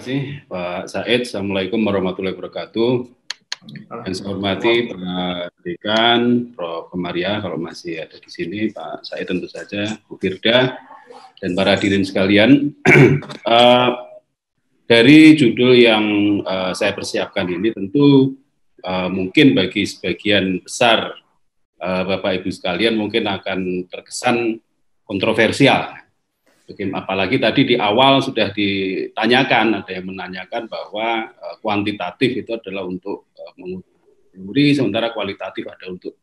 kasih Pak Said. Assalamualaikum warahmatullahi wabarakatuh. Yang saya hormati Pak Dekan, Prof. Komaria, kalau masih ada di sini, Pak Said tentu saja, Bu Firda, dan para hadirin sekalian. Dari judul yang saya persiapkan ini tentu mungkin bagi sebagian besar Bapak Ibu sekalian mungkin akan terkesan kontroversial. Apalagi tadi di awal sudah ditanyakan, ada yang menanyakan bahwa kuantitatif itu adalah untuk mengukur teori, sementara kualitatif ada untuk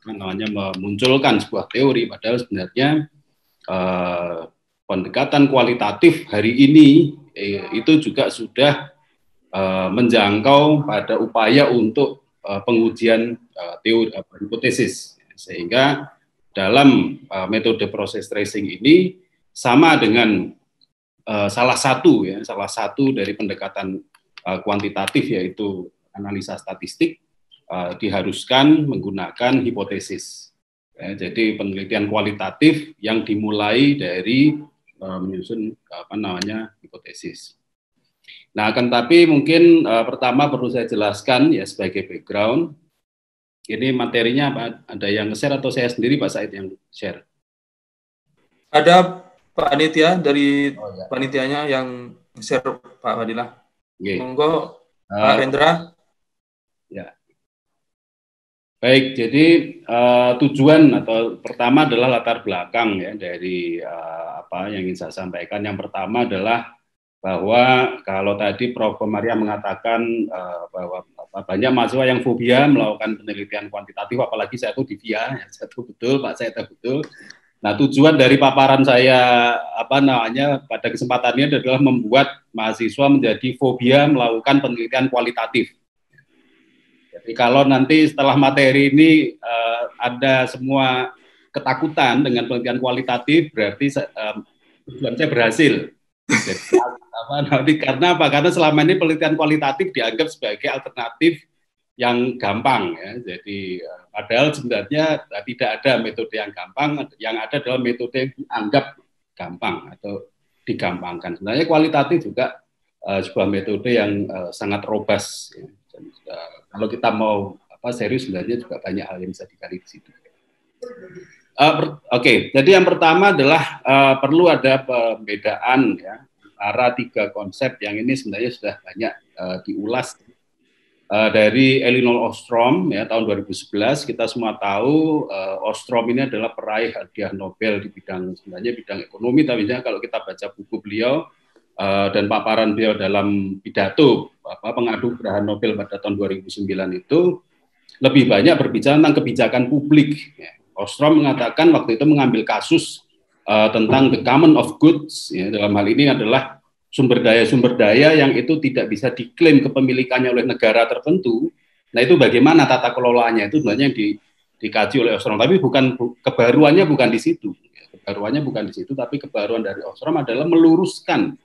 memunculkan sebuah teori. Padahal sebenarnya pendekatan kualitatif hari ini itu juga sudah menjangkau pada upaya untuk pengujian teori hipotesis, sehingga dalam metode proses tracing ini sama dengan salah satu dari pendekatan kuantitatif, yaitu analisa statistik, diharuskan menggunakan hipotesis. Jadi penelitian kualitatif yang dimulai dari menyusun hipotesis. Nah, akan tapi mungkin pertama perlu saya jelaskan ya sebagai background. Ini materinya apa? Ada yang nge-share atau saya sendiri Pak Said yang share? Ada Pak Panitia dari panitianya yang share Pak Fadilah. Monggo Pak Rendra. Ya. Baik, jadi tujuan atau pertama adalah latar belakang ya dari apa yang ingin saya sampaikan. Yang pertama adalah bahwa kalau tadi Prof. Komaria mengatakan bahwa banyak mahasiswa yang fobia melakukan penelitian kuantitatif, apalagi saya itu di VIA, ya, saya tahu betul, Pak, saya tahu betul. Nah, tujuan dari paparan saya pada kesempatan ini adalah membuat mahasiswa menjadi fobia melakukan penelitian kualitatif. Jadi kalau nanti setelah materi ini ada semua ketakutan dengan penelitian kualitatif, berarti tujuan saya berhasil. Jadi, karena apa? Karena selama ini penelitian kualitatif dianggap sebagai alternatif yang gampang ya. Jadi padahal sebenarnya tidak ada metode yang gampang, yang ada adalah metode yang dianggap gampang atau digampangkan. Sebenarnya kualitatif juga sebuah metode yang sangat robust ya. Dan, kalau kita mau serius sebenarnya juga banyak hal yang bisa digali di situ. Oke, jadi yang pertama adalah perlu ada pembedaan ya antara tiga konsep yang ini sebenarnya sudah banyak diulas dari Elinor Ostrom ya tahun 2011. Kita semua tahu Ostrom ini adalah peraih hadiah Nobel di bidang ekonomi, tapi kalau kita baca buku beliau dan paparan beliau dalam pidato pengadu gerahan Nobel pada tahun 2009 itu lebih banyak berbicara tentang kebijakan publik ya. Ostrom mengatakan waktu itu mengambil kasus tentang the common of goods, ya, dalam hal ini adalah sumber daya yang itu tidak bisa diklaim kepemilikannya oleh negara tertentu. Nah, itu bagaimana tata kelolaannya, itu sebenarnya yang dikaji oleh Ostrom. Tapi kebaruannya bukan di situ. Kebaruannya bukan di situ, tapi kebaruan dari Ostrom adalah meluruskan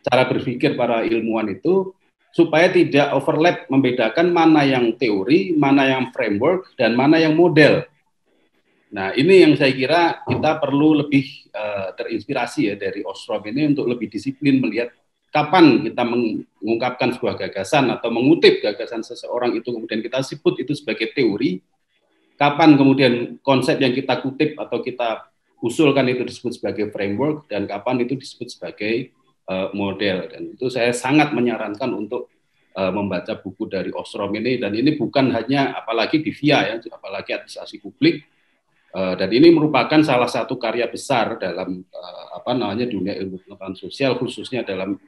cara berpikir para ilmuwan itu supaya tidak overlap, membedakan mana yang teori, mana yang framework, dan mana yang model. Nah, ini yang saya kira kita perlu lebih terinspirasi ya dari Ostrom ini untuk lebih disiplin melihat kapan kita mengungkapkan sebuah gagasan atau mengutip gagasan seseorang itu kemudian kita sebut itu sebagai teori, kapan kemudian konsep yang kita kutip atau kita usulkan itu disebut sebagai framework, dan kapan itu disebut sebagai model. Dan itu saya sangat menyarankan untuk membaca buku dari Ostrom ini, dan ini bukan hanya apalagi di VIA ya, apalagi administrasi publik. Dan ini merupakan salah satu karya besar dalam dunia ilmu pengetahuan sosial, khususnya dalam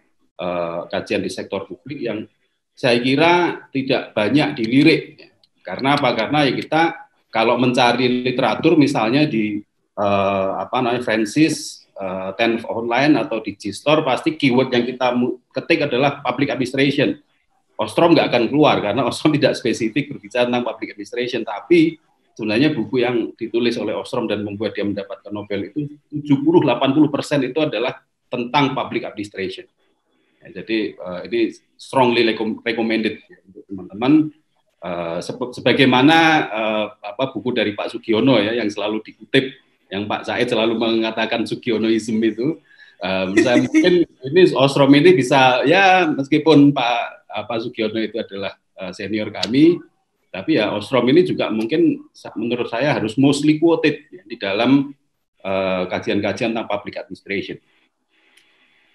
kajian di sektor publik yang saya kira tidak banyak dilirik. Karena apa? Karena ya kita kalau mencari literatur misalnya di Francis, Tenf Online atau di G-Store, pasti keyword yang kita ketik adalah public administration. Ostrom nggak akan keluar karena Ostrom tidak spesifik berbicara tentang public administration, tapi sebenarnya buku yang ditulis oleh Ostrom dan membuat dia mendapatkan Nobel itu 70-80% itu adalah tentang public administration. Ya, jadi ini strongly recommended ya, untuk teman-teman. Sebagaimana buku dari Pak Sugiono ya yang selalu dikutip, yang Pak Said selalu mengatakan Sugionoism itu, Saya mungkin ini Ostrom ini bisa ya meskipun Pak Sugiono itu adalah senior kami, tapi ya Ostrom ini juga mungkin menurut saya harus mostly quoted ya, di dalam kajian-kajian tentang public administration.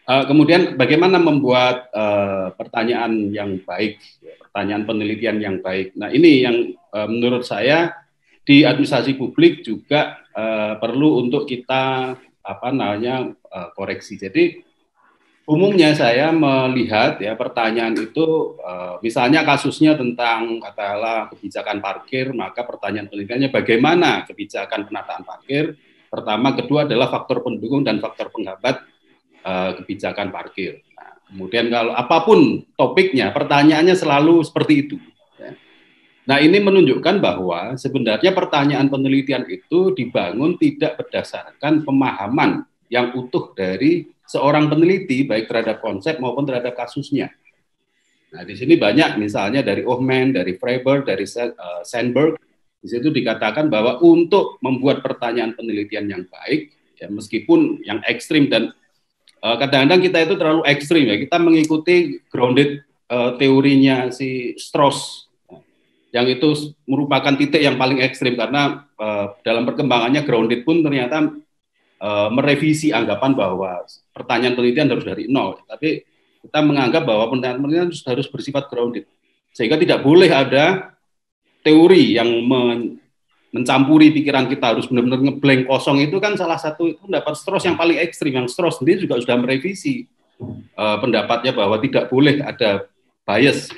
Kemudian bagaimana membuat pertanyaan yang baik, pertanyaan penelitian yang baik. Nah ini yang menurut saya di administrasi publik juga perlu untuk kita koreksi. Jadi umumnya saya melihat ya pertanyaan itu misalnya kasusnya tentang katakanlah kebijakan parkir, maka pertanyaan penelitiannya bagaimana kebijakan penataan parkir. Pertama, kedua adalah faktor pendukung dan faktor penghambat kebijakan parkir. Nah, kemudian kalau apapun topiknya, pertanyaannya selalu seperti itu. Ya. Nah ini menunjukkan bahwa sebenarnya pertanyaan penelitian itu dibangun tidak berdasarkan pemahaman yang utuh dari seorang peneliti, baik terhadap konsep maupun terhadap kasusnya. Nah di sini banyak misalnya dari Ohman, dari Freiberg, dari Sandberg, di situ dikatakan bahwa untuk membuat pertanyaan penelitian yang baik, ya meskipun yang ekstrim dan kadang-kadang kita itu terlalu ekstrim ya, kita mengikuti grounded teorinya si Strauss, yang itu merupakan titik yang paling ekstrim karena dalam perkembangannya grounded pun ternyata merevisi anggapan bahwa pertanyaan penelitian harus dari nol, tapi kita menganggap bahwa pertanyaan penelitian harus bersifat grounded, sehingga tidak boleh ada teori yang mencampuri pikiran kita, harus benar-benar ngeblank kosong. Itu kan salah satu itu pendapat Strauss yang paling ekstrim, yang Strauss sendiri juga sudah merevisi pendapatnya bahwa tidak boleh ada bias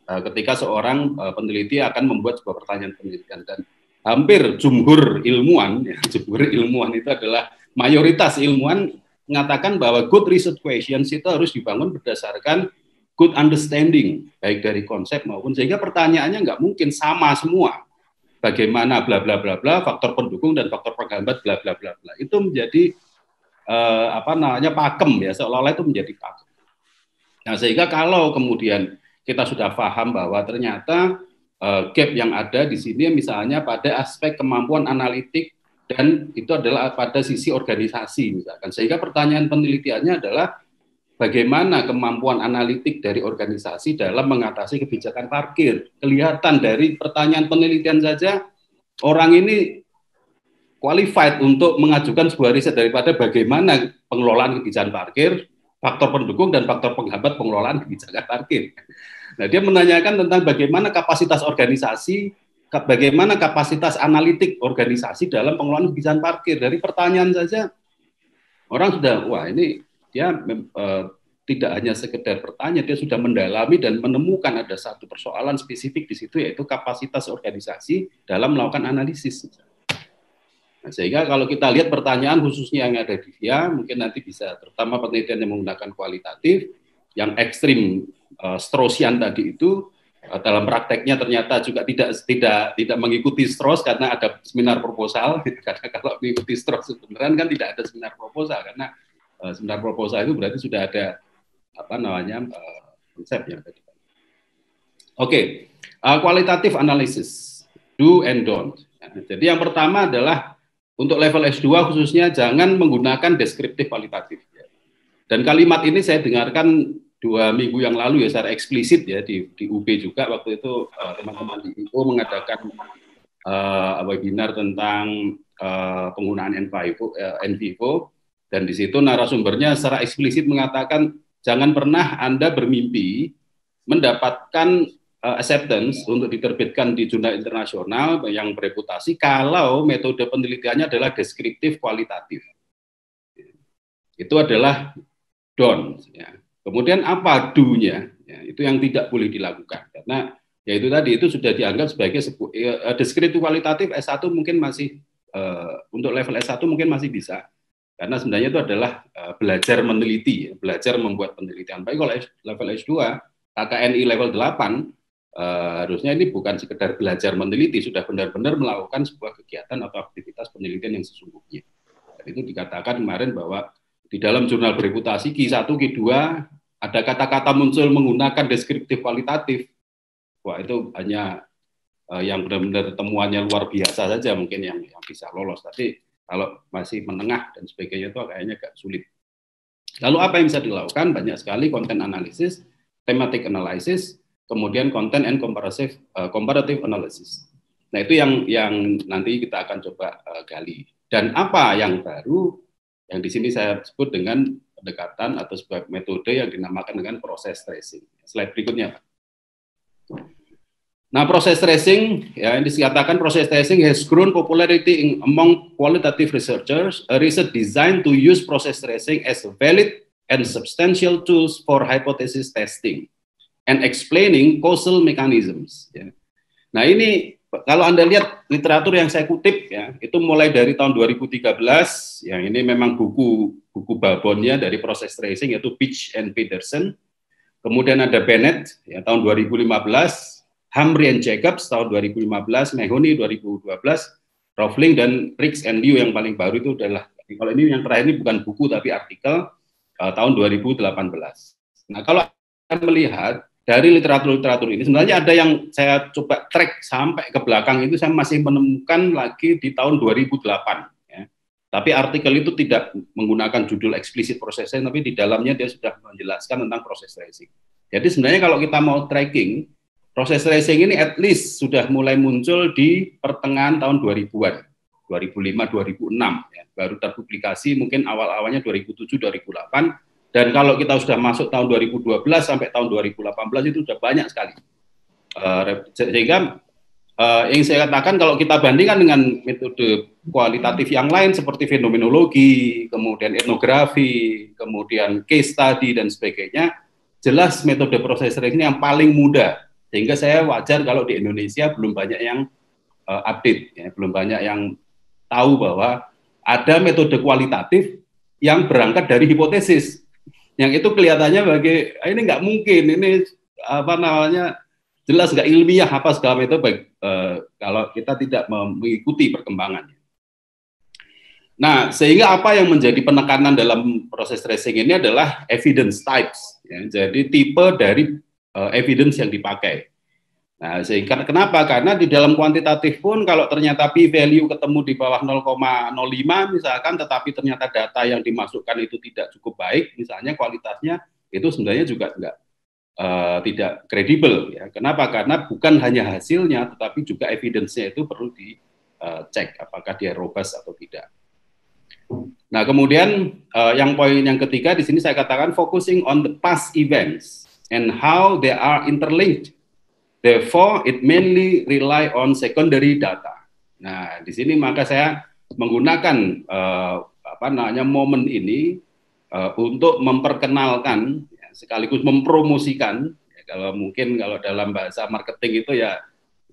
ketika seorang peneliti akan membuat sebuah pertanyaan penelitian. Dan hampir jumhur ilmuwan, ya, jumhur ilmuwan itu adalah mayoritas ilmuwan mengatakan bahwa good research questions itu harus dibangun berdasarkan good understanding, baik dari konsep maupun, sehingga pertanyaannya nggak mungkin sama semua. Bagaimana bla bla bla bla, faktor pendukung dan faktor penghambat bla bla bla bla. Itu menjadi pakem ya, seolah-olah itu menjadi pakem. Nah, sehingga kalau kemudian kita sudah paham bahwa ternyata gap yang ada di sini misalnya pada aspek kemampuan analitik dan itu adalah pada sisi organisasi misalkan. Sehingga pertanyaan penelitiannya adalah bagaimana kemampuan analitik dari organisasi dalam mengatasi kebijakan parkir. Kelihatan dari pertanyaan penelitian saja, orang ini qualified untuk mengajukan sebuah riset daripada bagaimana pengelolaan kebijakan parkir, faktor pendukung dan faktor penghambat pengelolaan kebijakan parkir. Nah, dia menanyakan tentang bagaimana kapasitas organisasi, bagaimana kapasitas analitik organisasi dalam pengelolaan kebijakan parkir. Dari pertanyaan saja, orang sudah, wah ini dia tidak hanya sekedar bertanya, dia sudah mendalami dan menemukan ada satu persoalan spesifik di situ, yaitu kapasitas organisasi dalam melakukan analisis. Nah, sehingga kalau kita lihat pertanyaan khususnya yang ada di VIA, mungkin nanti bisa, terutama penelitian yang menggunakan kualitatif, yang ekstrim Straussian tadi itu, dalam prakteknya ternyata juga tidak mengikuti Strauss karena ada seminar proposal. Karena kalau mengikuti Strauss beneran kan tidak ada seminar proposal, karena seminar proposal itu berarti sudah ada konsepnya tadi. Oke, kualitatif analisis, do and don't. Jadi yang pertama adalah untuk level S2 khususnya jangan menggunakan deskriptif kualitatif. Dan kalimat ini saya dengarkan 2 minggu yang lalu ya secara eksplisit ya di UB juga, waktu itu teman-teman di IO mengadakan webinar tentang penggunaan NVIVO, dan di situ narasumbernya secara eksplisit mengatakan jangan pernah Anda bermimpi mendapatkan acceptance untuk diterbitkan di jurnal internasional yang bereputasi kalau metode penelitiannya adalah deskriptif kualitatif. Itu adalah don't. Ya. Kemudian apa do-nya? Ya, itu yang tidak boleh dilakukan karena ya itu tadi itu sudah dianggap sebagai deskriptif kualitatif S1 mungkin masih untuk level S1 mungkin masih bisa. Karena sebenarnya itu adalah belajar meneliti, belajar membuat penelitian. Baik kalau level S2, KKNI level 8, harusnya ini bukan sekedar belajar meneliti, sudah benar-benar melakukan sebuah kegiatan atau aktivitas penelitian yang sesungguhnya. Dan itu dikatakan kemarin bahwa di dalam jurnal bereputasi Q1, Q2, ada kata-kata muncul menggunakan deskriptif kualitatif. Wah itu hanya yang benar-benar temuannya luar biasa saja mungkin yang bisa lolos. Tapi kalau masih menengah dan sebagainya itu kayaknya agak sulit. Lalu apa yang bisa dilakukan? Banyak sekali content analysis, thematic analysis, kemudian content and comparative analysis. Nah, itu yang nanti kita akan coba gali. Dan apa yang baru yang di sini saya sebut dengan pendekatan atau sebuah metode yang dinamakan dengan proses tracing. Slide berikutnya, Pak. Nah, proses tracing, ya, ini dikatakan proses tracing has grown popularity among qualitative researchers. A research designed to use process tracing as a valid and substantial tools for hypothesis testing and explaining causal mechanisms. Ya. Nah, ini kalau Anda lihat literatur yang saya kutip, ya, itu mulai dari tahun 2013, yang ini memang buku babonnya dari proses tracing, yaitu Pitch and Peterson. Kemudian ada Bennett, ya, tahun 2015, Hamri and Jacobs tahun 2015, Mahoney 2012, Roefling dan Rix and Liu yang paling baru itu adalah, kalau ini yang terakhir ini bukan buku tapi artikel tahun 2018. Nah, kalau Anda melihat dari literatur-literatur ini, sebenarnya ada yang saya coba track sampai ke belakang itu saya masih menemukan lagi di tahun 2008. Ya. Tapi artikel itu tidak menggunakan judul eksplisit proses tracing, tapi di dalamnya dia sudah menjelaskan tentang proses tracing. Jadi sebenarnya kalau kita mau tracking, proses tracing ini at least sudah mulai muncul di pertengahan tahun 2000-an, 2005-2006. Ya. Baru terpublikasi mungkin awal-awalnya 2007-2008. Dan kalau kita sudah masuk tahun 2012 sampai tahun 2018 itu sudah banyak sekali. Sehingga yang saya katakan kalau kita bandingkan dengan metode kualitatif yang lain seperti fenomenologi, kemudian etnografi, kemudian case study dan sebagainya, jelas metode proses tracing yang paling mudah. Sehingga saya wajar kalau di Indonesia belum banyak yang update, ya, belum banyak yang tahu bahwa ada metode kualitatif yang berangkat dari hipotesis. Yang itu kelihatannya ini nggak mungkin, ini apa namanya jelas nggak ilmiah apa segala itu kalau kita tidak mengikuti perkembangannya. Nah, sehingga apa yang menjadi penekanan dalam proses tracing ini adalah evidence types, ya, jadi tipe dari evidence yang dipakai. Nah, sehingga kenapa? Karena di dalam kuantitatif pun kalau ternyata p-value ketemu di bawah 0,05 misalkan, tetapi ternyata data yang dimasukkan itu tidak cukup baik, misalnya kualitasnya itu sebenarnya juga tidak kredibel. Ya. Kenapa? Karena bukan hanya hasilnya, tetapi juga evidence-nya itu perlu dicek apakah dia robust atau tidak. Nah, kemudian yang poin yang ketiga di sini saya katakan focusing on the past events and how they are interlinked. Therefore, it mainly rely on secondary data. Nah, di sini maka saya menggunakan momen ini untuk memperkenalkan, ya, sekaligus mempromosikan. Ya, kalau dalam bahasa marketing itu ya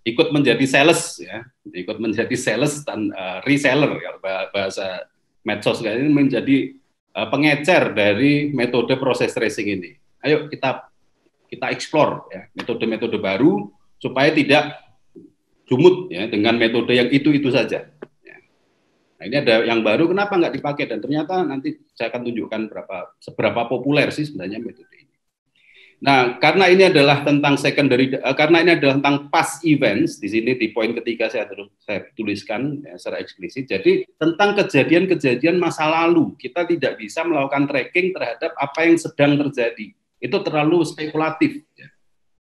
ikut menjadi sales, ya, ikut menjadi sales dan reseller. Kalau bahasa medsos ini menjadi pengecer dari metode proses tracing ini. Ayo kita explore, ya, metode-metode baru supaya tidak jumut, ya, dengan metode yang itu saja. Ya. Nah, ini ada yang baru, kenapa nggak dipakai? Dan ternyata nanti saya akan tunjukkan seberapa populer sih sebenarnya metode ini. Nah, karena ini adalah tentang karena ini adalah tentang past events, di sini di poin ketiga saya tuliskan, ya, secara eksplisit. Jadi tentang kejadian-kejadian masa lalu, kita tidak bisa melakukan tracking terhadap apa yang sedang terjadi. Itu terlalu spekulatif. Ya.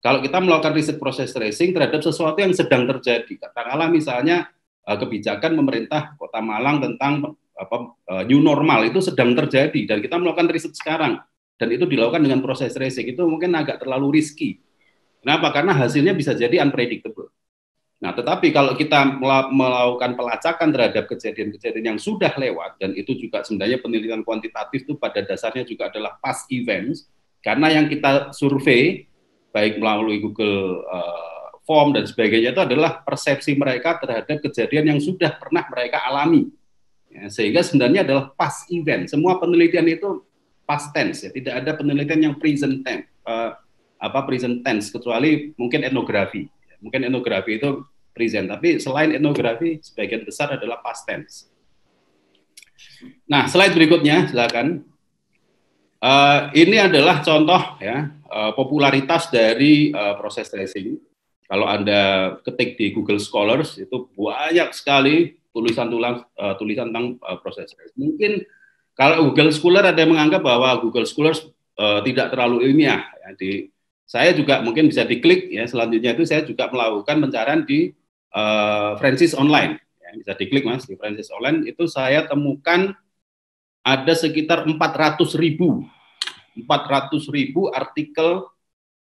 Kalau kita melakukan riset proses tracing terhadap sesuatu yang sedang terjadi, katakanlah misalnya kebijakan pemerintah Kota Malang tentang new normal itu sedang terjadi dan kita melakukan riset sekarang dan itu dilakukan dengan proses tracing, itu mungkin agak terlalu risky. Kenapa? Karena hasilnya bisa jadi unpredictable. Nah, tetapi kalau kita melakukan pelacakan terhadap kejadian-kejadian yang sudah lewat, dan itu juga sebenarnya penelitian kuantitatif itu pada dasarnya juga adalah past events. Karena yang kita survei, baik melalui Google Form dan sebagainya, itu adalah persepsi mereka terhadap kejadian yang sudah pernah mereka alami. Ya, sehingga sebenarnya adalah past event. Semua penelitian itu past tense, ya. Tidak ada penelitian yang present tense, kecuali mungkin etnografi. Ya, mungkin etnografi itu present, tapi selain etnografi, sebagian besar adalah past tense. Nah, slide berikutnya, silakan. Ini adalah contoh, ya, popularitas dari proses tracing. Kalau Anda ketik di Google Scholars itu banyak sekali tulisan tentang proses tracing. Mungkin Kalau Google Scholar ada yang menganggap bahwa Google Scholar tidak terlalu ilmiah. Ya. Saya juga mungkin bisa diklik ya. Selanjutnya itu saya juga melakukan pencarian di Francis Online. Ya, bisa diklik Mas di Francis Online itu saya temukan ada sekitar 400.000 artikel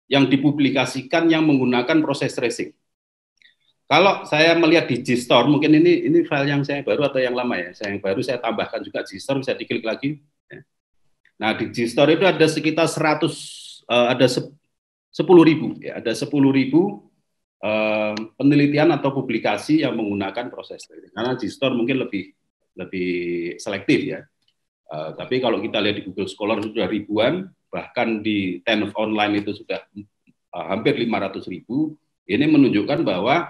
yang dipublikasikan yang menggunakan proses tracing. Kalau saya melihat di Gstore, mungkin ini file yang saya baru atau yang lama ya. Yang baru saya tambahkan juga Gstore, bisa diklik lagi. Nah di Gstore itu ada sekitar 10.000 ya, ada 10.000 penelitian atau publikasi yang menggunakan proses tracing. Karena Gstore mungkin lebih selektif ya. Tapi kalau kita lihat di Google Scholar sudah ribuan, bahkan di TenOf Online itu sudah hampir 500.000. Ini menunjukkan bahwa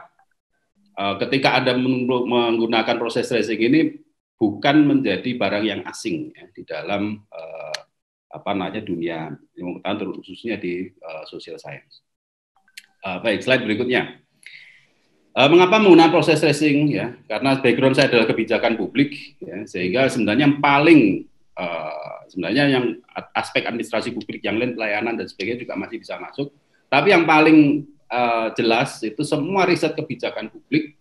ketika Anda menggunakan proses tracing ini bukan menjadi barang yang asing ya, di dalam dunia ilmu pengetahuan, khususnya di social science. Baik, slide berikutnya. Mengapa menggunakan proses tracing ya? Karena background saya adalah kebijakan publik ya, sehingga sebenarnya yang aspek administrasi publik yang lain, pelayanan dan sebagainya juga masih bisa masuk. Tapi yang paling jelas itu semua riset kebijakan publik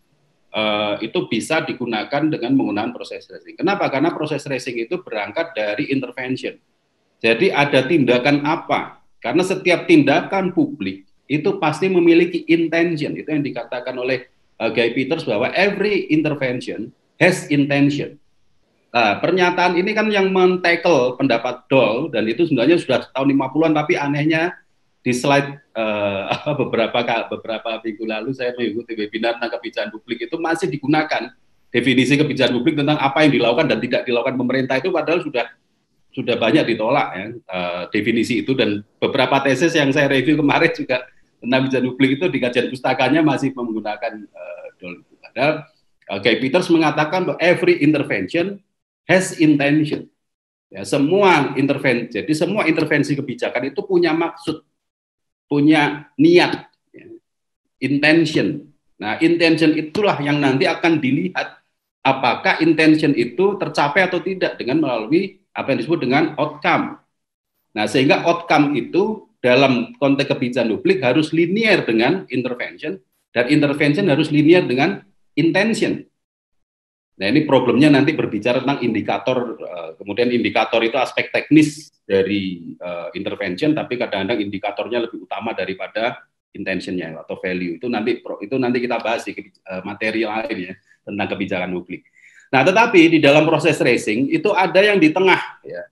itu bisa digunakan dengan menggunakan proses tracing. Kenapa? Karena proses tracing itu berangkat dari intervention. Jadi ada tindakan apa? Karena setiap tindakan publik itu pasti memiliki intention. Itu yang dikatakan oleh Guy Peters bahwa every intervention has intention. Pernyataan ini kan yang men-tackle pendapat Doll, dan itu sebenarnya sudah tahun 50-an, tapi anehnya di slide beberapa minggu lalu saya mengikuti webinar tentang kebijakan publik, itu masih digunakan definisi kebijakan publik tentang apa yang dilakukan dan tidak dilakukan pemerintah, itu padahal sudah banyak ditolak ya, definisi itu, dan beberapa tesis yang saya review kemarin juga tentang kebijakan publik itu di kajian pustakanya masih menggunakan Doll. Padahal Guy Peters mengatakan bahwa every intervention has intention. Ya, semua intervensi kebijakan itu punya maksud, punya niat, ya, intention. Nah, intention itulah yang nanti akan dilihat apakah intention itu tercapai atau tidak dengan melalui apa yang disebut dengan outcome. Nah, sehingga outcome itu dalam konteks kebijakan publik harus linear dengan intervention, dan intervention harus linear dengan intention. Nah, ini problemnya nanti berbicara tentang indikator, kemudian indikator itu aspek teknis dari intervention, tapi kadang-kadang indikatornya lebih utama daripada intentionnya atau value. Itu nanti kita bahas di materi lain ya tentang kebijakan publik. Nah, tetapi di dalam proses tracing itu ada yang di tengah ya,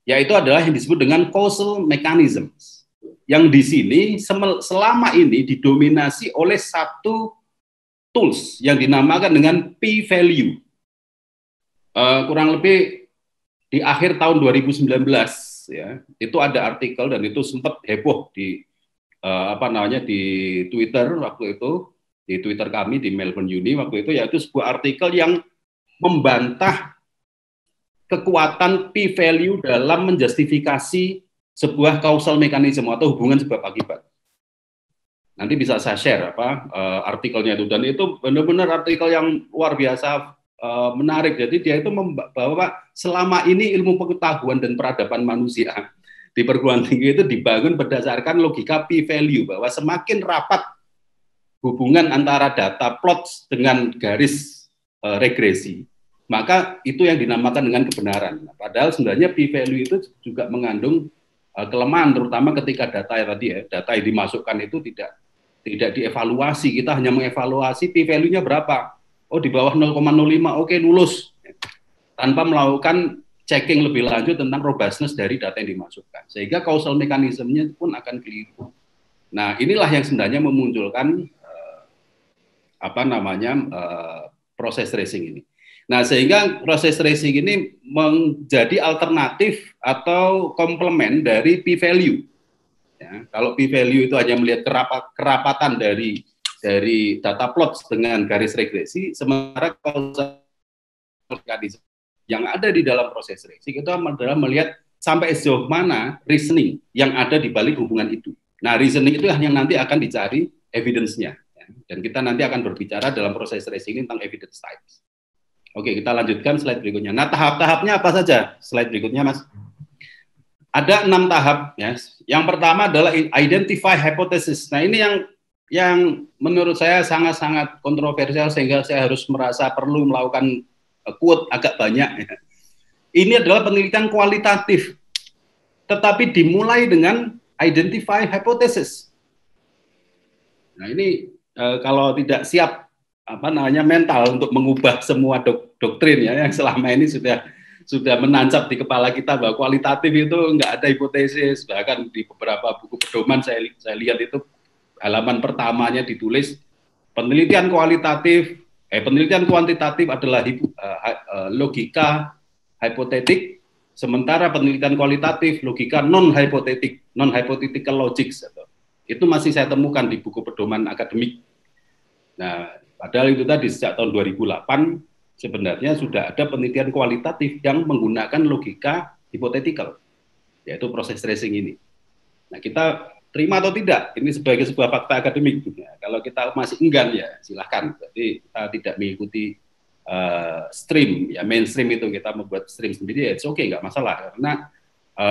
yaitu adalah yang disebut dengan causal mechanisms. Yang di sini selama ini didominasi oleh satu tools yang dinamakan dengan p-value. Kurang lebih di akhir tahun 2019 ya, itu ada artikel dan itu sempat heboh di di Twitter waktu itu, di Twitter kami di Melbourne Uni waktu itu, yaitu sebuah artikel yang membantah kekuatan p-value dalam menjustifikasi sebuah causal mechanism atau hubungan sebab akibat. Nanti bisa saya share artikelnya itu, dan itu benar-benar artikel yang luar biasa menarik. Jadi dia itu bahwa selama ini ilmu pengetahuan dan peradaban manusia di perguruan tinggi itu dibangun berdasarkan logika p-value, bahwa semakin rapat hubungan antara data plots dengan garis regresi, maka itu yang dinamakan dengan kebenaran. Nah, padahal sebenarnya p-value itu juga mengandung kelemahan, terutama ketika data yang dimasukkan itu tidak dievaluasi. Kita hanya mengevaluasi p-value-nya berapa. Oh, di bawah 0,05, oke, lulus. Tanpa melakukan checking lebih lanjut tentang robustness dari data yang dimasukkan. Sehingga causal mechanism-nya pun akan keliru. Nah, inilah yang sebenarnya memunculkan proses tracing ini. Nah, sehingga proses tracing ini menjadi alternatif atau komplement dari p-value. Ya, kalau p-value itu hanya melihat kerapatan dari data plots dengan garis regresi, sementara causal mechanism yang ada di dalam proses tracing itu adalah melihat sampai sejauh mana reasoning yang ada di balik hubungan itu. Nah, reasoning itu yang nanti akan dicari evidence-nya. Ya. Dan kita nanti akan berbicara dalam proses tracing ini tentang evidence types. Oke, kita lanjutkan slide berikutnya. Nah, tahap-tahapnya apa saja? Slide berikutnya, Mas. Ada 6 tahap, ya. Yang pertama adalah identify hypothesis. Nah, ini yang menurut saya sangat-sangat kontroversial sehingga saya harus merasa perlu melakukan quote agak banyak. Ya. Ini adalah penelitian kualitatif, tetapi dimulai dengan identify hypothesis. Nah, ini kalau tidak siap mental untuk mengubah semua doktrin ya yang selama ini sudah menancap di kepala kita bahwa kualitatif itu enggak ada hipotesis. Bahkan di beberapa buku pedoman saya lihat itu halaman pertamanya ditulis penelitian kuantitatif adalah logika hipotetik, sementara penelitian kualitatif logika non hypothetical logics. Itu masih saya temukan di buku pedoman akademik. Nah, padahal itu tadi sejak tahun 2008 sebenarnya sudah ada penelitian kualitatif yang menggunakan logika hipotetikal, yaitu proses tracing ini. Nah, kita terima atau tidak, ini sebagai sebuah fakta akademik. Ya, kalau kita masih enggan ya silahkan. Jadi kita tidak mengikuti stream, ya mainstream itu kita membuat stream sendiri, ya oke, nggak masalah. Karena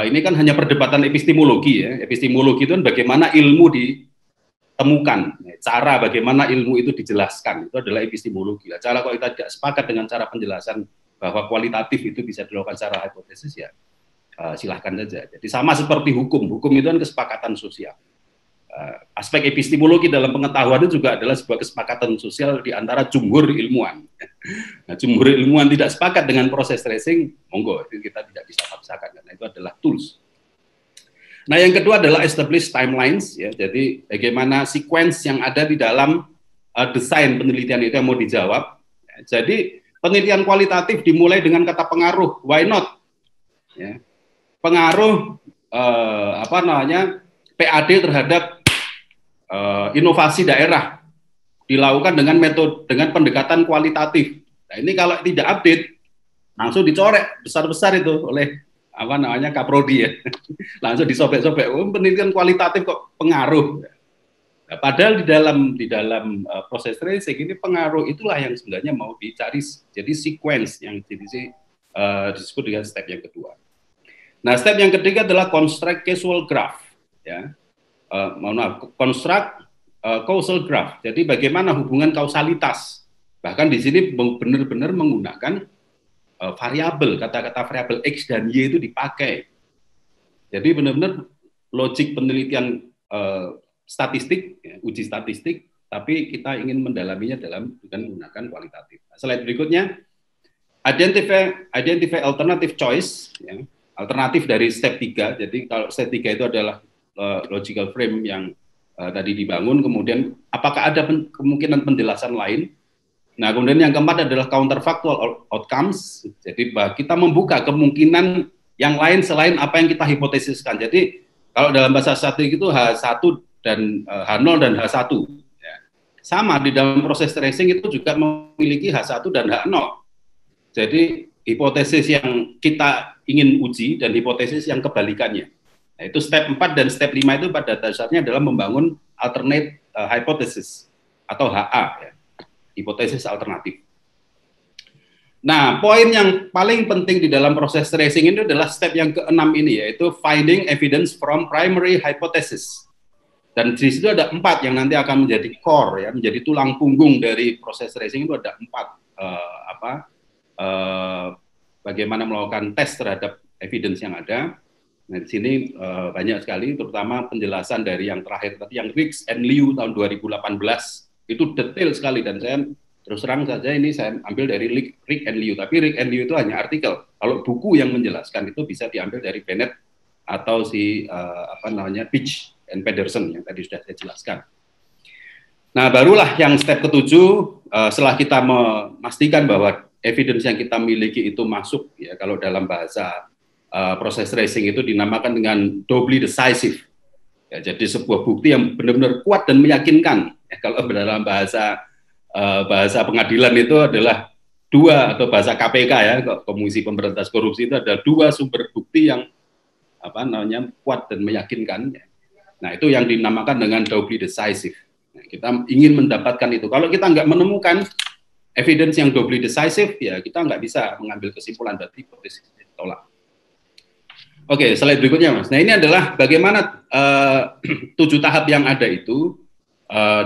ini kan hanya perdebatan epistemologi ya. Epistemologi itu kan bagaimana ilmu ditemukan, cara bagaimana ilmu itu dijelaskan, itu adalah epistemologi. Cara kalau kita tidak sepakat dengan cara penjelasan bahwa kualitatif itu bisa dilakukan secara hipotesis ya silahkan saja. Jadi sama seperti hukum itu kan kesepakatan sosial. Aspek epistemologi dalam pengetahuan itu juga adalah sebuah kesepakatan sosial di antara jumhur ilmuwan. Nah, jumhur ilmuwan tidak sepakat dengan proses tracing, monggo, itu kita tidak bisa paksakan karena itu adalah tools. Nah, yang kedua adalah establish timelines, ya. Jadi bagaimana sequence yang ada di dalam desain penelitian itu yang mau dijawab. Ya, jadi penelitian kualitatif dimulai dengan kata pengaruh, why not? Ya. Pengaruh PAD terhadap inovasi daerah dilakukan dengan pendekatan kualitatif. Nah, ini kalau tidak update langsung dicorek besar-besar itu oleh Kaprodi ya. Langsung disobek-sobek. Penelitian kualitatif kok pengaruh. Nah, padahal di dalam proses tracing ini pengaruh itulah yang sebenarnya mau dicari. Jadi sequence yang disebut dengan step yang kedua. Nah, step yang ketiga adalah construct causal graph, ya. Construct causal graph. Jadi bagaimana hubungan kausalitas. Bahkan di sini benar-benar menggunakan variabel, kata-kata variabel X dan Y itu dipakai. Jadi benar-benar logik penelitian statistik, ya, uji statistik, tapi kita ingin mendalaminya dengan menggunakan kualitatif. Nah, slide berikutnya, identify alternative choice, ya. Alternatif dari step 3. Jadi kalau step 3 itu adalah logical frame yang tadi dibangun, kemudian apakah ada kemungkinan penjelasan lain. Nah, kemudian yang keempat adalah counterfactual outcomes. Jadi kita membuka kemungkinan yang lain selain apa yang kita hipotesiskan. Jadi kalau dalam bahasa statistik itu H1 dan H0 dan H1. Ya. Sama di dalam proses tracing itu juga memiliki H1 dan H0. Jadi hipotesis yang kita ingin uji dan hipotesis yang kebalikannya. Nah, itu step 4 dan step 5 itu pada dasarnya adalah membangun alternate hypothesis atau HA, ya. Hipotesis alternatif. Nah, poin yang paling penting di dalam proses tracing ini adalah step yang ke-6 ini, yaitu finding evidence from primary hypothesis. Dan di situ ada 4 yang nanti akan menjadi core, ya, menjadi tulang punggung dari proses tracing. Itu ada 4 bagaimana melakukan tes terhadap evidence yang ada. Nah, di sini banyak sekali, terutama penjelasan dari yang terakhir tadi, yang Riggs and Liu tahun 2018, itu detail sekali, dan saya terus terang saja ini saya ambil dari Riggs and Liu, tapi Riggs and Liu itu hanya artikel. Kalau buku yang menjelaskan itu bisa diambil dari Bennett atau Peach and Pedersen yang tadi sudah saya jelaskan. Nah, barulah yang step ke-7, setelah kita memastikan bahwa evidence yang kita miliki itu masuk, ya, kalau dalam bahasa proses tracing itu dinamakan dengan doubly decisive. Ya, jadi sebuah bukti yang benar-benar kuat dan meyakinkan. Ya, kalau dalam bahasa pengadilan itu adalah 2, atau bahasa KPK ya, Komisi Pemberantasan Korupsi itu ada 2 sumber bukti yang kuat dan meyakinkan. Ya. Nah, itu yang dinamakan dengan doubly decisive. Nah, kita ingin mendapatkan itu. Kalau kita nggak menemukan evidence yang doubly decisive, ya kita nggak bisa mengambil kesimpulan berarti hipotesis ditolak. Oke, slide berikutnya, Mas. Nah, ini adalah bagaimana 7 tahap yang ada itu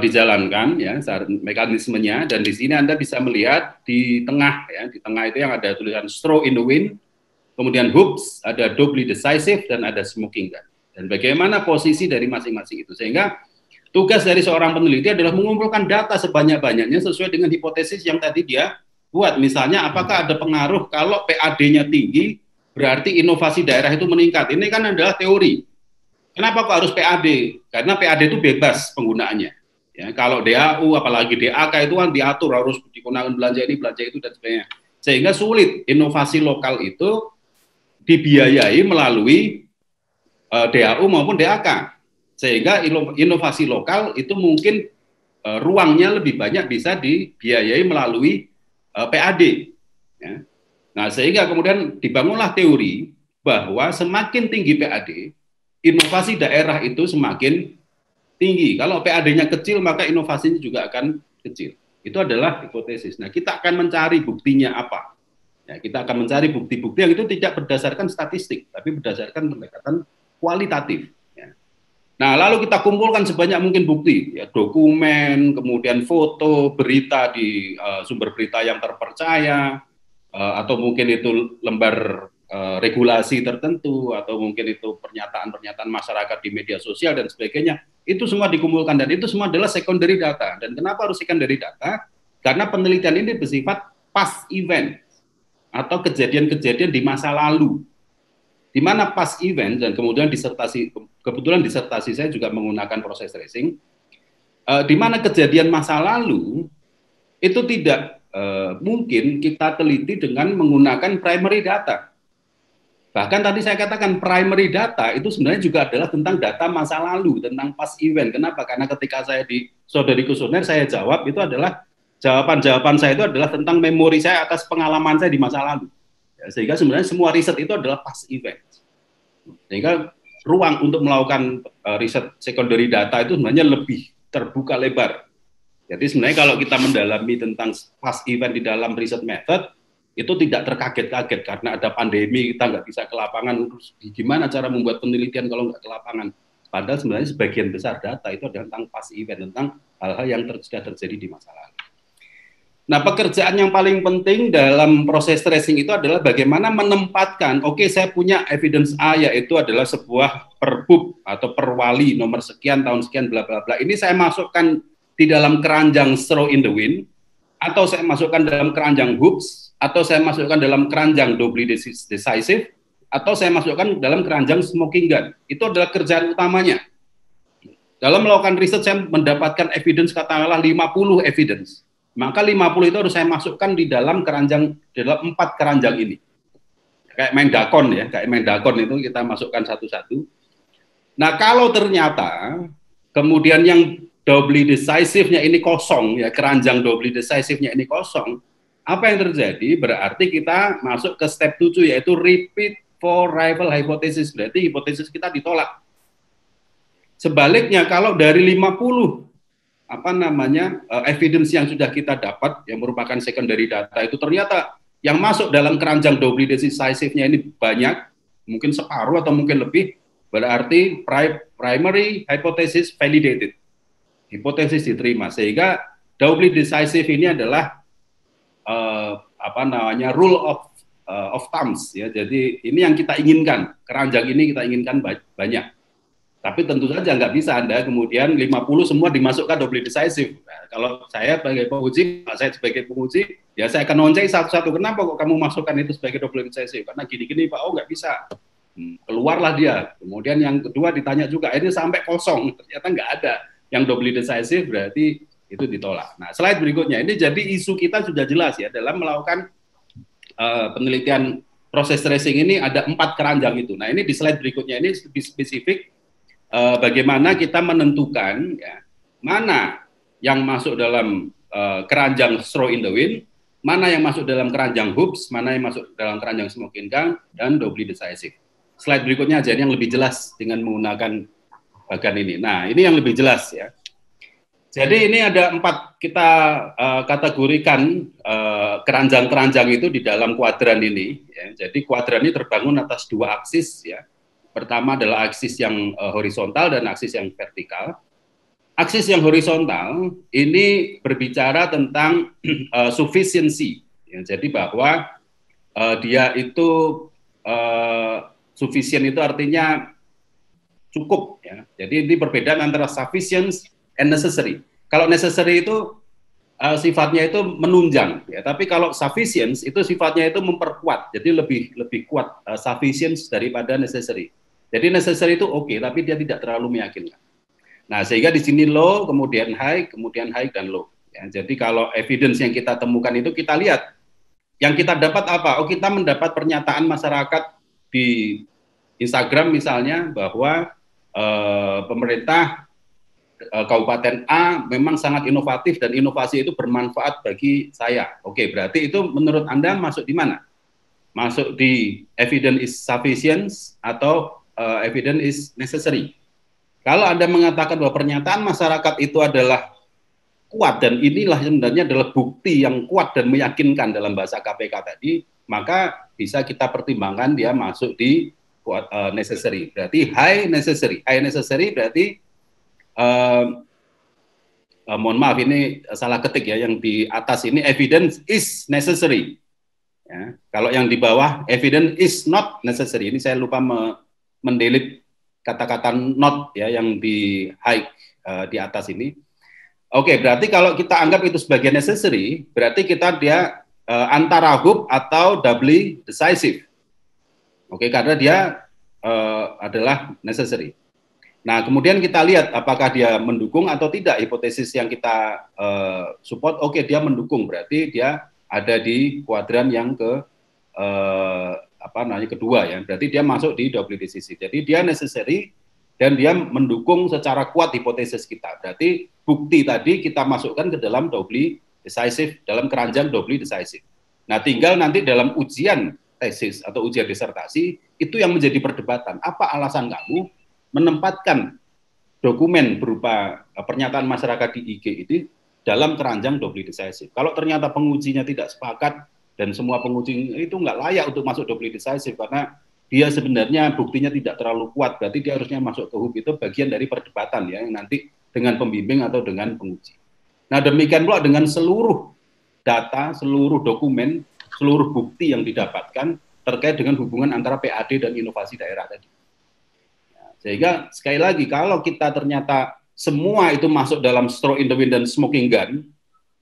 dijalankan, ya, mekanismenya, dan di sini Anda bisa melihat di tengah, ya, di tengah itu yang ada tulisan straw in the wind, kemudian hoops, ada doubly decisive, dan ada smoking gun. Dan bagaimana posisi dari masing-masing itu, sehingga tugas dari seorang peneliti adalah mengumpulkan data sebanyak-banyaknya sesuai dengan hipotesis yang tadi dia buat. Misalnya, apakah ada pengaruh kalau PAD-nya tinggi, berarti inovasi daerah itu meningkat. Ini kan adalah teori. Kenapa kok harus PAD? Karena PAD itu bebas penggunaannya. Ya, kalau DAU, apalagi DAK itu kan diatur harus digunakan belanja ini, belanja itu, dan sebagainya. Sehingga sulit inovasi lokal itu dibiayai melalui DAU maupun DAK. Sehingga inovasi lokal itu mungkin ruangnya lebih banyak bisa dibiayai melalui PAD. Ya. Nah, sehingga kemudian dibangunlah teori bahwa semakin tinggi PAD, inovasi daerah itu semakin tinggi. Kalau PAD-nya kecil, maka inovasinya juga akan kecil. Itu adalah hipotesis. Nah, kita akan mencari buktinya apa. Ya, kita akan mencari bukti-bukti yang itu tidak berdasarkan statistik, tapi berdasarkan pendekatan kualitatif. Ya. Nah, lalu kita kumpulkan sebanyak mungkin bukti, ya, dokumen, kemudian foto, berita di sumber berita yang terpercaya, atau mungkin itu lembar regulasi tertentu, atau mungkin itu pernyataan-pernyataan masyarakat di media sosial dan sebagainya. Itu semua dikumpulkan, dan itu semua adalah secondary data. Dan kenapa harus secondary data? Karena penelitian ini bersifat past event atau kejadian-kejadian di masa lalu. Di mana past event, dan kemudian disertasi, kebetulan disertasi saya juga menggunakan proses tracing, di mana kejadian masa lalu itu tidak mungkin kita teliti dengan menggunakan primary data. Bahkan tadi saya katakan primary data itu sebenarnya juga adalah tentang data masa lalu, tentang past event. Kenapa? Karena ketika saya di Saudari Kusuner, saya jawab itu adalah jawaban saya itu adalah tentang memori saya atas pengalaman saya di masa lalu. Ya, sehingga sebenarnya semua riset itu adalah past event. Sehingga ruang untuk melakukan riset secondary data itu sebenarnya lebih terbuka lebar. Jadi sebenarnya kalau kita mendalami tentang past event di dalam riset method, itu tidak terkaget-kaget karena ada pandemi, kita nggak bisa ke lapangan, gimana cara membuat penelitian kalau nggak ke lapangan. Padahal sebenarnya sebagian besar data itu adalah tentang past event, tentang hal-hal yang sudah terjadi di masa lalu. Nah, pekerjaan yang paling penting dalam proses tracing itu adalah bagaimana menempatkan, oke, saya punya evidence A, yaitu adalah sebuah perbub atau perwali nomor sekian, tahun sekian, bla bla bla. Ini saya masukkan di dalam keranjang straw in the wind, atau saya masukkan dalam keranjang hoops, atau saya masukkan dalam keranjang doubly decisive, atau saya masukkan dalam keranjang smoking gun. Itu adalah kerjaan utamanya. Dalam melakukan riset, saya mendapatkan evidence, katakanlah 50 evidence. Maka 50 itu harus saya masukkan di dalam keranjang, di dalam 4 keranjang ini. Kayak main dakon, ya, kayak main dakon itu kita masukkan satu-satu. Nah, kalau ternyata kemudian yang doubly decisive-nya ini kosong, ya, keranjang doubly decisive-nya ini kosong, apa yang terjadi? Berarti kita masuk ke step 7, yaitu repeat for rival hypothesis. Berarti hipotesis kita ditolak. Sebaliknya, kalau dari 50 evidence yang sudah kita dapat, yang merupakan secondary data, itu ternyata yang masuk dalam keranjang doubly decisive-nya ini banyak, mungkin separuh atau mungkin lebih, berarti primary hypothesis validated. Hipotesis diterima, sehingga doubly decisive ini adalah rule of thumbs, ya. Jadi ini yang kita inginkan, keranjang ini kita inginkan banyak. Tapi tentu saja nggak bisa Anda kemudian 50 semua dimasukkan doubly decisive. Nah, kalau saya sebagai penguji, ya saya akan oncei satu-satu. Kenapa kok kamu masukkan itu sebagai doubly decisive? Karena gini-gini Pak, nggak bisa. Keluarlah dia. Kemudian yang kedua ditanya juga, ini sampai kosong, ternyata nggak ada. Yang doubly decisive berarti itu ditolak. Nah, slide berikutnya, ini jadi isu kita sudah jelas, ya, dalam melakukan penelitian proses tracing ini ada 4 keranjang itu. Nah, ini di slide berikutnya ini lebih spesifik bagaimana kita menentukan, ya, mana yang masuk dalam keranjang straw in the wind, mana yang masuk dalam keranjang hoops, mana yang masuk dalam keranjang smoking gun, dan doubly decisive. Slide berikutnya aja yang lebih jelas dengan menggunakan bagan ini. Nah, ini yang lebih jelas, ya. Jadi ini ada 4 kita kategorikan keranjang-keranjang itu di dalam kuadran ini. Ya. Jadi kuadran ini terbangun atas 2 aksis. Ya. Pertama adalah aksis yang horizontal dan aksis yang vertikal. Aksis yang horizontal ini berbicara tentang sufficiency. Ya. Jadi bahwa dia itu sufficient itu artinya cukup. Ya. Jadi ini perbedaan antara sufficient and necessary. Kalau necessary itu sifatnya itu menunjang, ya. Tapi kalau sufficient itu sifatnya itu memperkuat. Jadi lebih kuat sufficient daripada necessary. Jadi necessary itu oke, tapi dia tidak terlalu meyakinkan. Nah, sehingga di sini low, kemudian high dan low. Ya, jadi kalau evidence yang kita temukan itu kita lihat, yang kita dapat apa? Oh, kita mendapat pernyataan masyarakat di Instagram misalnya bahwa pemerintah Kabupaten A memang sangat inovatif dan inovasi itu bermanfaat bagi saya. Oke, berarti itu menurut Anda masuk di mana? Masuk di evidence is sufficient atau evidence is necessary. Kalau Anda mengatakan bahwa pernyataan masyarakat itu adalah kuat dan inilah sebenarnya adalah bukti yang kuat dan meyakinkan dalam bahasa KPK tadi, maka bisa kita pertimbangkan dia masuk di necessary. Berarti high necessary. High necessary berarti mohon maaf ini salah ketik ya, yang di atas ini evidence is necessary. Ya, kalau yang di bawah evidence is not necessary. Ini saya lupa mendelete kata-kata not ya yang di high di atas ini. Oke, berarti kalau kita anggap itu sebagai necessary, berarti dia antara hub atau doubly decisive. Oke, karena dia adalah necessary. Nah, kemudian kita lihat apakah dia mendukung atau tidak hipotesis yang kita support. Oke, dia mendukung, berarti dia ada di kuadran yang kedua ya. Berarti dia masuk di doubly decisive. Jadi dia necessary dan dia mendukung secara kuat hipotesis kita. Berarti bukti tadi kita masukkan ke dalam doubly decisive, dalam keranjang doubly decisive. Nah, tinggal nanti dalam ujian tesis atau ujian disertasi itu yang menjadi perdebatan. Apa alasan kamu menempatkan dokumen berupa pernyataan masyarakat di IG ini dalam keranjang doubly decisive. Kalau ternyata pengujinya tidak sepakat dan semua penguji itu nggak layak untuk masuk doubly decisive karena dia sebenarnya buktinya tidak terlalu kuat, berarti dia harusnya masuk ke hub, itu bagian dari perdebatan ya, yang nanti dengan pembimbing atau dengan penguji. Nah, demikian pula dengan seluruh data, seluruh dokumen, seluruh bukti yang didapatkan terkait dengan hubungan antara PAD dan inovasi daerah tadi. Sehingga sekali lagi kalau kita ternyata semua itu masuk dalam straw in the wind dan smoking gun,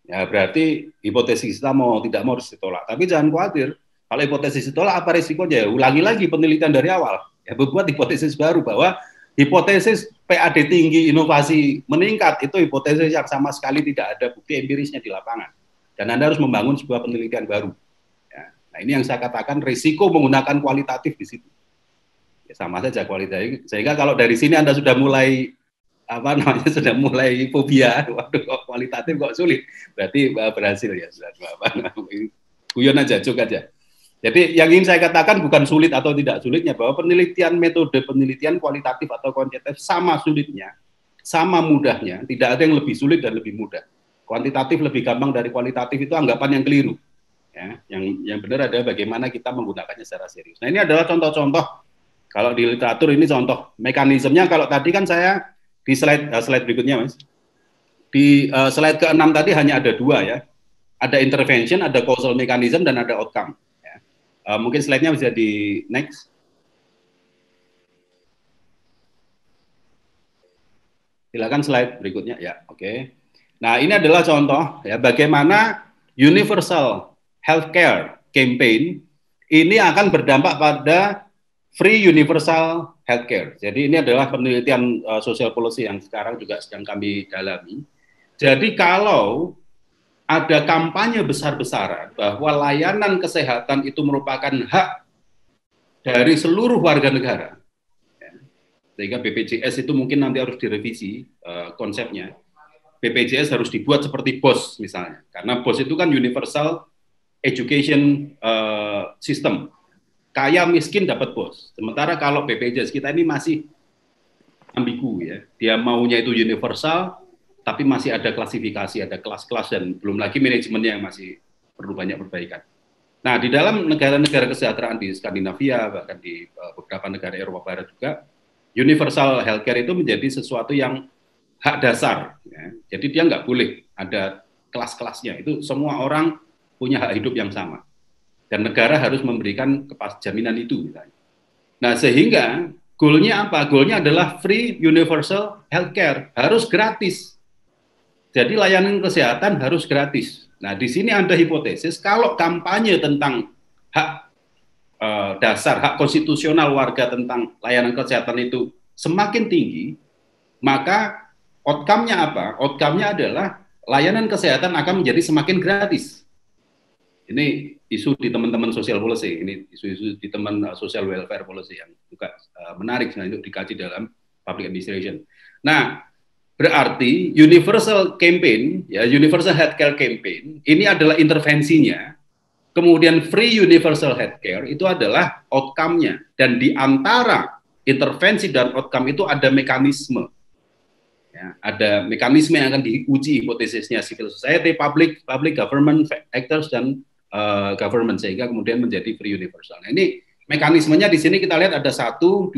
ya berarti hipotesis kita mau tidak mau harus ditolak. Tapi jangan khawatir, kalau hipotesis ditolak apa risikonya? Ya ulangi lagi penelitian dari awal. Ya buat hipotesis baru bahwa hipotesis PAD tinggi inovasi meningkat itu hipotesis yang sama sekali tidak ada bukti empirisnya di lapangan. Dan Anda harus membangun sebuah penelitian baru. Ya. Nah, ini yang saya katakan risiko menggunakan kualitatif di situ. Ya, sama saja kualitatif. Sehingga kalau dari sini Anda sudah mulai sudah mulai fobia, waduh kok kualitatif kok sulit, berarti berhasil ya, guyon aja, joke aja. Jadi yang ingin saya katakan bukan sulit atau tidak sulitnya, bahwa metode penelitian kualitatif atau kuantitatif sama sulitnya, sama mudahnya, tidak ada yang lebih sulit dan lebih mudah. Kuantitatif lebih gampang dari kualitatif itu anggapan yang keliru. Ya, yang benar adalah bagaimana kita menggunakannya secara serius. Nah, ini adalah contoh-contoh. Kalau di literatur ini contoh mekanismenya. Kalau tadi kan saya di slide berikutnya, Mas. Di slide ke-6 tadi hanya ada 2 ya. Ada intervention, ada causal mechanism, dan ada outcome. Ya. Mungkin slide-nya bisa di next. Silakan slide berikutnya ya. Oke. Nah, ini adalah contoh ya bagaimana universal healthcare campaign ini akan berdampak pada free universal healthcare. Jadi ini adalah penelitian social policy yang sekarang juga sedang kami dalami. Jadi kalau ada kampanye besar-besaran bahwa layanan kesehatan itu merupakan hak dari seluruh warga negara, ya, sehingga BPJS itu mungkin nanti harus direvisi konsepnya. BPJS harus dibuat seperti BOS misalnya, karena BOS itu kan universal education system. Kaya miskin dapat BOS. Sementara kalau BPJS kita ini masih ambigu ya. Dia maunya itu universal, tapi masih ada klasifikasi, ada kelas-kelas, dan belum lagi manajemennya yang masih perlu banyak perbaikan. Nah, di dalam negara-negara kesejahteraan di Skandinavia, bahkan di beberapa negara Eropa Barat juga, universal healthcare itu menjadi sesuatu yang hak dasar. Ya. Jadi dia nggak boleh ada kelas-kelasnya. Itu semua orang punya hak hidup yang sama. Dan negara harus memberikan jaminan itu. Misalnya. Nah, sehingga goalnya apa? Goalnya adalah free universal healthcare. Harus gratis. Jadi layanan kesehatan harus gratis. Nah, di sini ada hipotesis kalau kampanye tentang hak dasar, hak konstitusional warga tentang layanan kesehatan itu semakin tinggi, maka outcome-nya apa? Outcome-nya adalah layanan kesehatan akan menjadi semakin gratis. Ini isu di teman-teman social policy, ini isu-isu di teman social welfare policy yang juga menarik untuk dikaji dalam public administration. Nah, berarti universal campaign, ya universal healthcare campaign, ini adalah intervensinya. Kemudian free universal healthcare itu adalah outcome-nya. Dan di antara intervensi dan outcome itu ada mekanisme. Ya, ada mekanisme yang akan diuji hipotesisnya civil society, public government actors, dan government, sehingga kemudian menjadi free universal. Nah, ini mekanismenya di sini kita lihat ada 1, 2,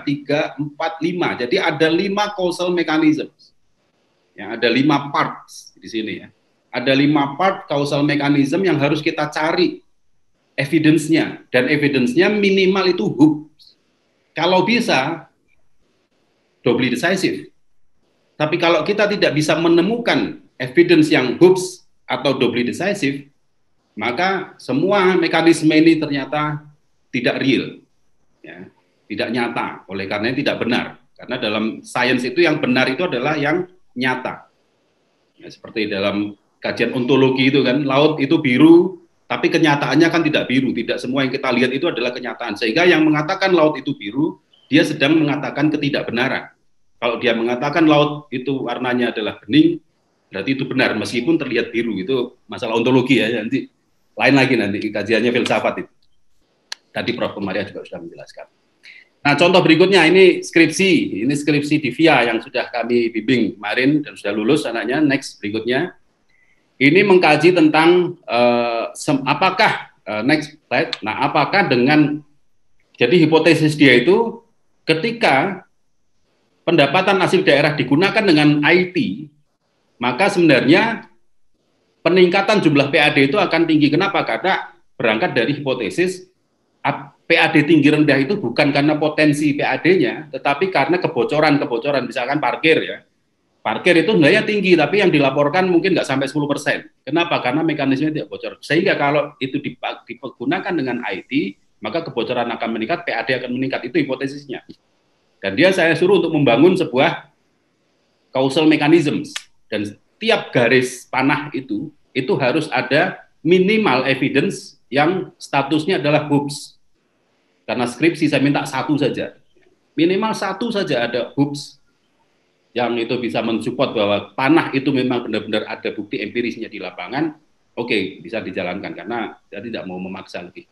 3, 4, 5. Jadi ada 5 causal mechanism. Ya, ada 5 parts di sini ya. Ada 5 part causal mechanism yang harus kita cari evidence-nya, dan evidence-nya minimal itu hoops. Kalau bisa doubly decisive. Tapi kalau kita tidak bisa menemukan evidence yang hoops atau doubly decisive, maka semua mekanisme ini ternyata tidak real, ya, tidak nyata. Oleh karena tidak benar. Karena dalam sains itu yang benar itu adalah yang nyata. Ya, seperti dalam kajian ontologi itu kan, laut itu biru, tapi kenyataannya kan tidak biru. Tidak semua yang kita lihat itu adalah kenyataan. Sehingga yang mengatakan laut itu biru, dia sedang mengatakan ketidakbenaran. Kalau dia mengatakan laut itu warnanya adalah bening, berarti itu benar, meskipun terlihat biru. Itu masalah ontologi ya, nanti lain lagi nanti kajiannya filsafat itu. Tadi Prof. Maria juga sudah menjelaskan. Nah, contoh berikutnya ini skripsi di VIA yang sudah kami bimbing kemarin dan sudah lulus anaknya. Next berikutnya, ini mengkaji tentang apakah next slide. Nah, apakah dengan jadi hipotesis dia itu ketika pendapatan asli daerah digunakan dengan IT, maka sebenarnya peningkatan jumlah PAD itu akan tinggi. Kenapa? Karena berangkat dari hipotesis PAD tinggi rendah itu bukan karena potensi PAD-nya, tetapi karena kebocoran, misalkan parkir ya. Parkir itu sebenarnya tinggi, tapi yang dilaporkan mungkin nggak sampai 10%. Kenapa? Karena mekanisme tidak bocor. Sehingga kalau itu digunakan dengan IT, maka kebocoran akan meningkat, PAD akan meningkat. Itu hipotesisnya. Dan saya suruh untuk membangun sebuah causal mechanisms. Dan tiap garis panah itu harus ada minimal evidence yang statusnya adalah hoops. Karena skripsi saya minta 1 saja. Minimal 1 saja ada hoops yang itu bisa mensupport bahwa panah itu memang benar-benar ada bukti empirisnya di lapangan. Oke, bisa dijalankan karena saya tidak mau memaksa lebih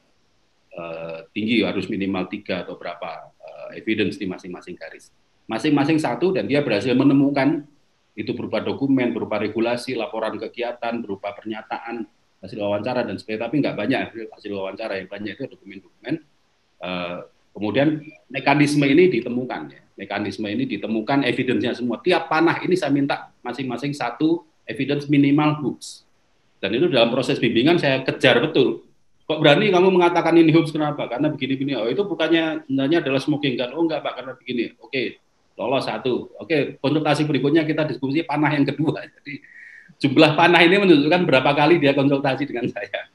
tinggi, harus minimal 3 atau berapa evidence di masing-masing garis. Masing-masing 1 dan dia berhasil menemukan itu berupa dokumen, berupa regulasi, laporan kegiatan, berupa pernyataan, hasil wawancara dan sebagainya, tapi nggak banyak hasil wawancara, yang banyak itu dokumen-dokumen. Kemudian mekanisme ini ditemukan, ya. Mekanisme ini ditemukan, evidence-nya semua. Tiap panah ini saya minta masing-masing 1 evidence minimal hoops. Dan itu dalam proses bimbingan saya kejar betul. Kok berani kamu mengatakan ini hoops, kenapa? Karena begini-begini. Oh, itu bukannya sebenarnya adalah smoking gun. Oh enggak Pak, karena begini. Oke, lolos 1. Oke, konsultasi berikutnya kita diskusi panah yang kedua. Jadi jumlah panah ini menunjukkan berapa kali dia konsultasi dengan saya.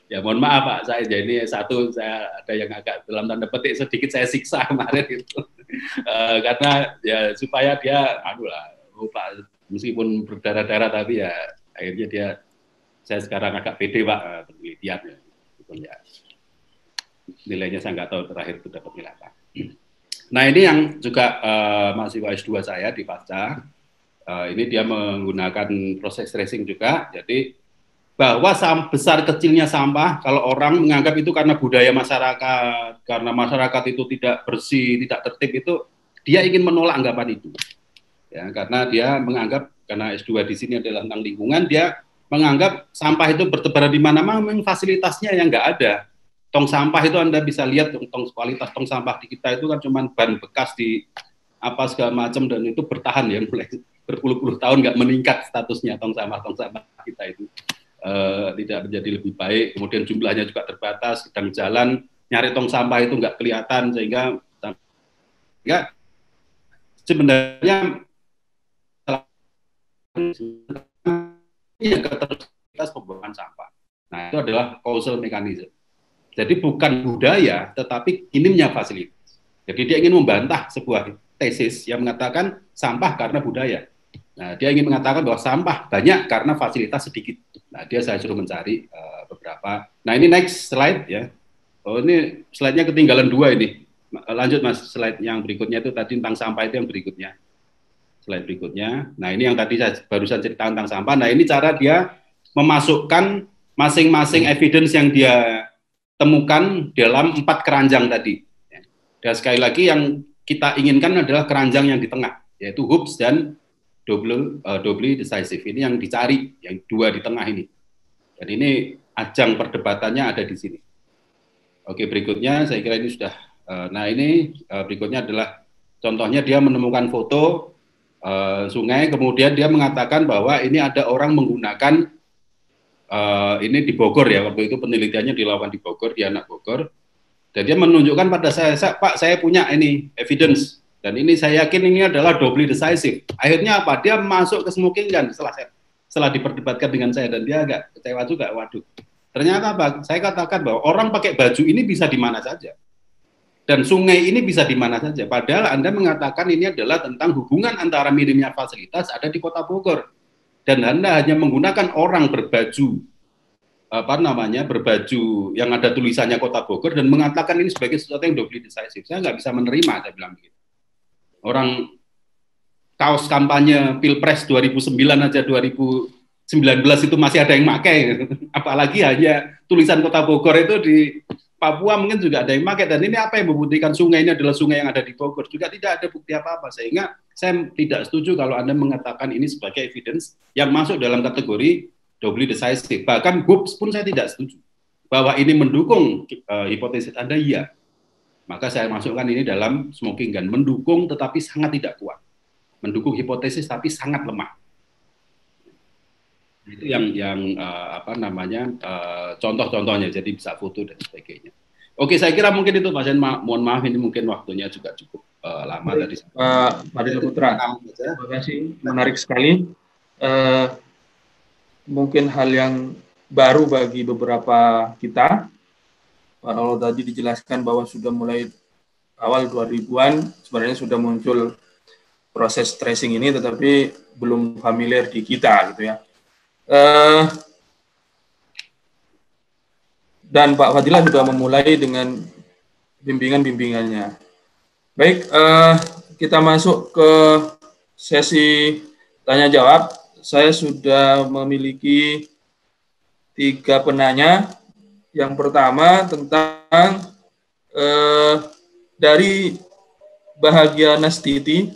Ya mohon maaf Pak, saya jadi 1 saya ada yang agak dalam tanda petik sedikit saya siksa kemarin itu. Karena ya supaya dia Pak, meskipun berdarah-darah tapi ya akhirnya saya sekarang agak pede Pak penelitiannya. Ya, nilainya saya nggak tahu terakhir itu dapat nilai apa. Nah ini yang juga mahasiswa S2 saya di Pasca, ini dia menggunakan proses tracing juga, jadi bahwa besar kecilnya sampah, kalau orang menganggap itu karena budaya masyarakat, karena masyarakat itu tidak bersih, tidak tertib, itu dia ingin menolak anggapan itu. Ya, karena dia menganggap karena S2 di sini adalah tentang lingkungan, dia menganggap sampah itu bertebaran di mana-mana, memang fasilitasnya yang nggak ada. Tong sampah itu Anda bisa lihat kualitas tong sampah di kita itu kan cuma ban bekas di apa segala macam, dan itu bertahan ya mulai berpuluh-puluh tahun nggak meningkat statusnya tong sampah kita itu tidak menjadi lebih baik. Kemudian jumlahnya juga terbatas, sedang jalan nyari tong sampah itu nggak kelihatan, sehingga sebenarnya ketersediaan pembuangan sampah. Nah, itu adalah causal mechanism. Jadi bukan budaya, tetapi minimnya fasilitas. Jadi dia ingin membantah sebuah tesis yang mengatakan sampah karena budaya. Nah, dia ingin mengatakan bahwa sampah banyak karena fasilitas sedikit. Nah, saya suruh mencari beberapa. Nah, ini next slide ya. Oh, ini slide-nya ketinggalan 2 ini. Lanjut Mas, slide yang berikutnya itu tadi tentang sampah, itu yang berikutnya. Slide berikutnya. Nah, ini yang tadi saya barusan cerita tentang sampah. Nah, ini cara dia memasukkan masing-masing evidence yang dia temukan dalam 4 keranjang tadi. Dan sekali lagi yang kita inginkan adalah keranjang yang di tengah, yaitu hoops dan doubly decisive. Ini yang dicari, yang 2 di tengah ini. Dan ini ajang perdebatannya ada di sini. Oke, berikutnya saya kira ini sudah. Nah, ini berikutnya adalah contohnya dia menemukan foto sungai, kemudian dia mengatakan bahwa ini ada orang menggunakan ini di Bogor ya, waktu itu penelitiannya dilakukan di Bogor, di anak Bogor, dan dia menunjukkan pada saya, Pak, saya punya ini evidence, dan ini saya yakin ini adalah doubly decisive. Akhirnya apa? Dia masuk ke smoking gun setelah diperdebatkan dengan saya, dan dia agak kecewa juga. Waduh, ternyata apa? Saya katakan bahwa orang pakai baju ini bisa di mana saja. Dan sungai ini bisa di mana saja. Padahal Anda mengatakan ini adalah tentang hubungan antara minimnya fasilitas ada di Kota Bogor. Dan Anda hanya menggunakan orang berbaju berbaju yang ada tulisannya Kota Bogor dan mengatakan ini sebagai sesuatu yang doubly decisive. Saya nggak bisa menerima, saya bilang begitu. Orang kaos kampanye Pilpres 2009 aja 2019 itu masih ada yang pakai. Apalagi hanya tulisan Kota Bogor itu di Papua mungkin juga ada yang pakai, dan ini apa yang membuktikan sungai ini adalah sungai yang ada di Bogor, juga tidak ada bukti apa-apa, sehingga saya tidak setuju kalau Anda mengatakan ini sebagai evidence yang masuk dalam kategori doubly decisive. Bahkan hoops pun saya tidak setuju bahwa ini mendukung hipotesis Anda, iya, maka saya masukkan ini dalam smoking gun, mendukung tetapi sangat tidak kuat, mendukung hipotesis tapi sangat lemah. Itu yang contoh-contohnya, jadi bisa foto dan sebagainya. Oke, saya kira mungkin itu Mas. Mohon maaf ini mungkin waktunya juga cukup lama tadi. Pak Fadil Putra, terima kasih, menarik sekali. Mungkin hal yang baru bagi beberapa kita. Kalau tadi dijelaskan bahwa sudah mulai awal 2000-an sebenarnya sudah muncul proses tracing ini, tetapi belum familiar di kita gitu ya. Dan Pak Fadilah sudah memulai dengan bimbingan-bimbingannya. Baik, kita masuk ke sesi tanya-jawab. Saya sudah memiliki 3 penanya. Yang pertama tentang dari Bahagia Nastiti,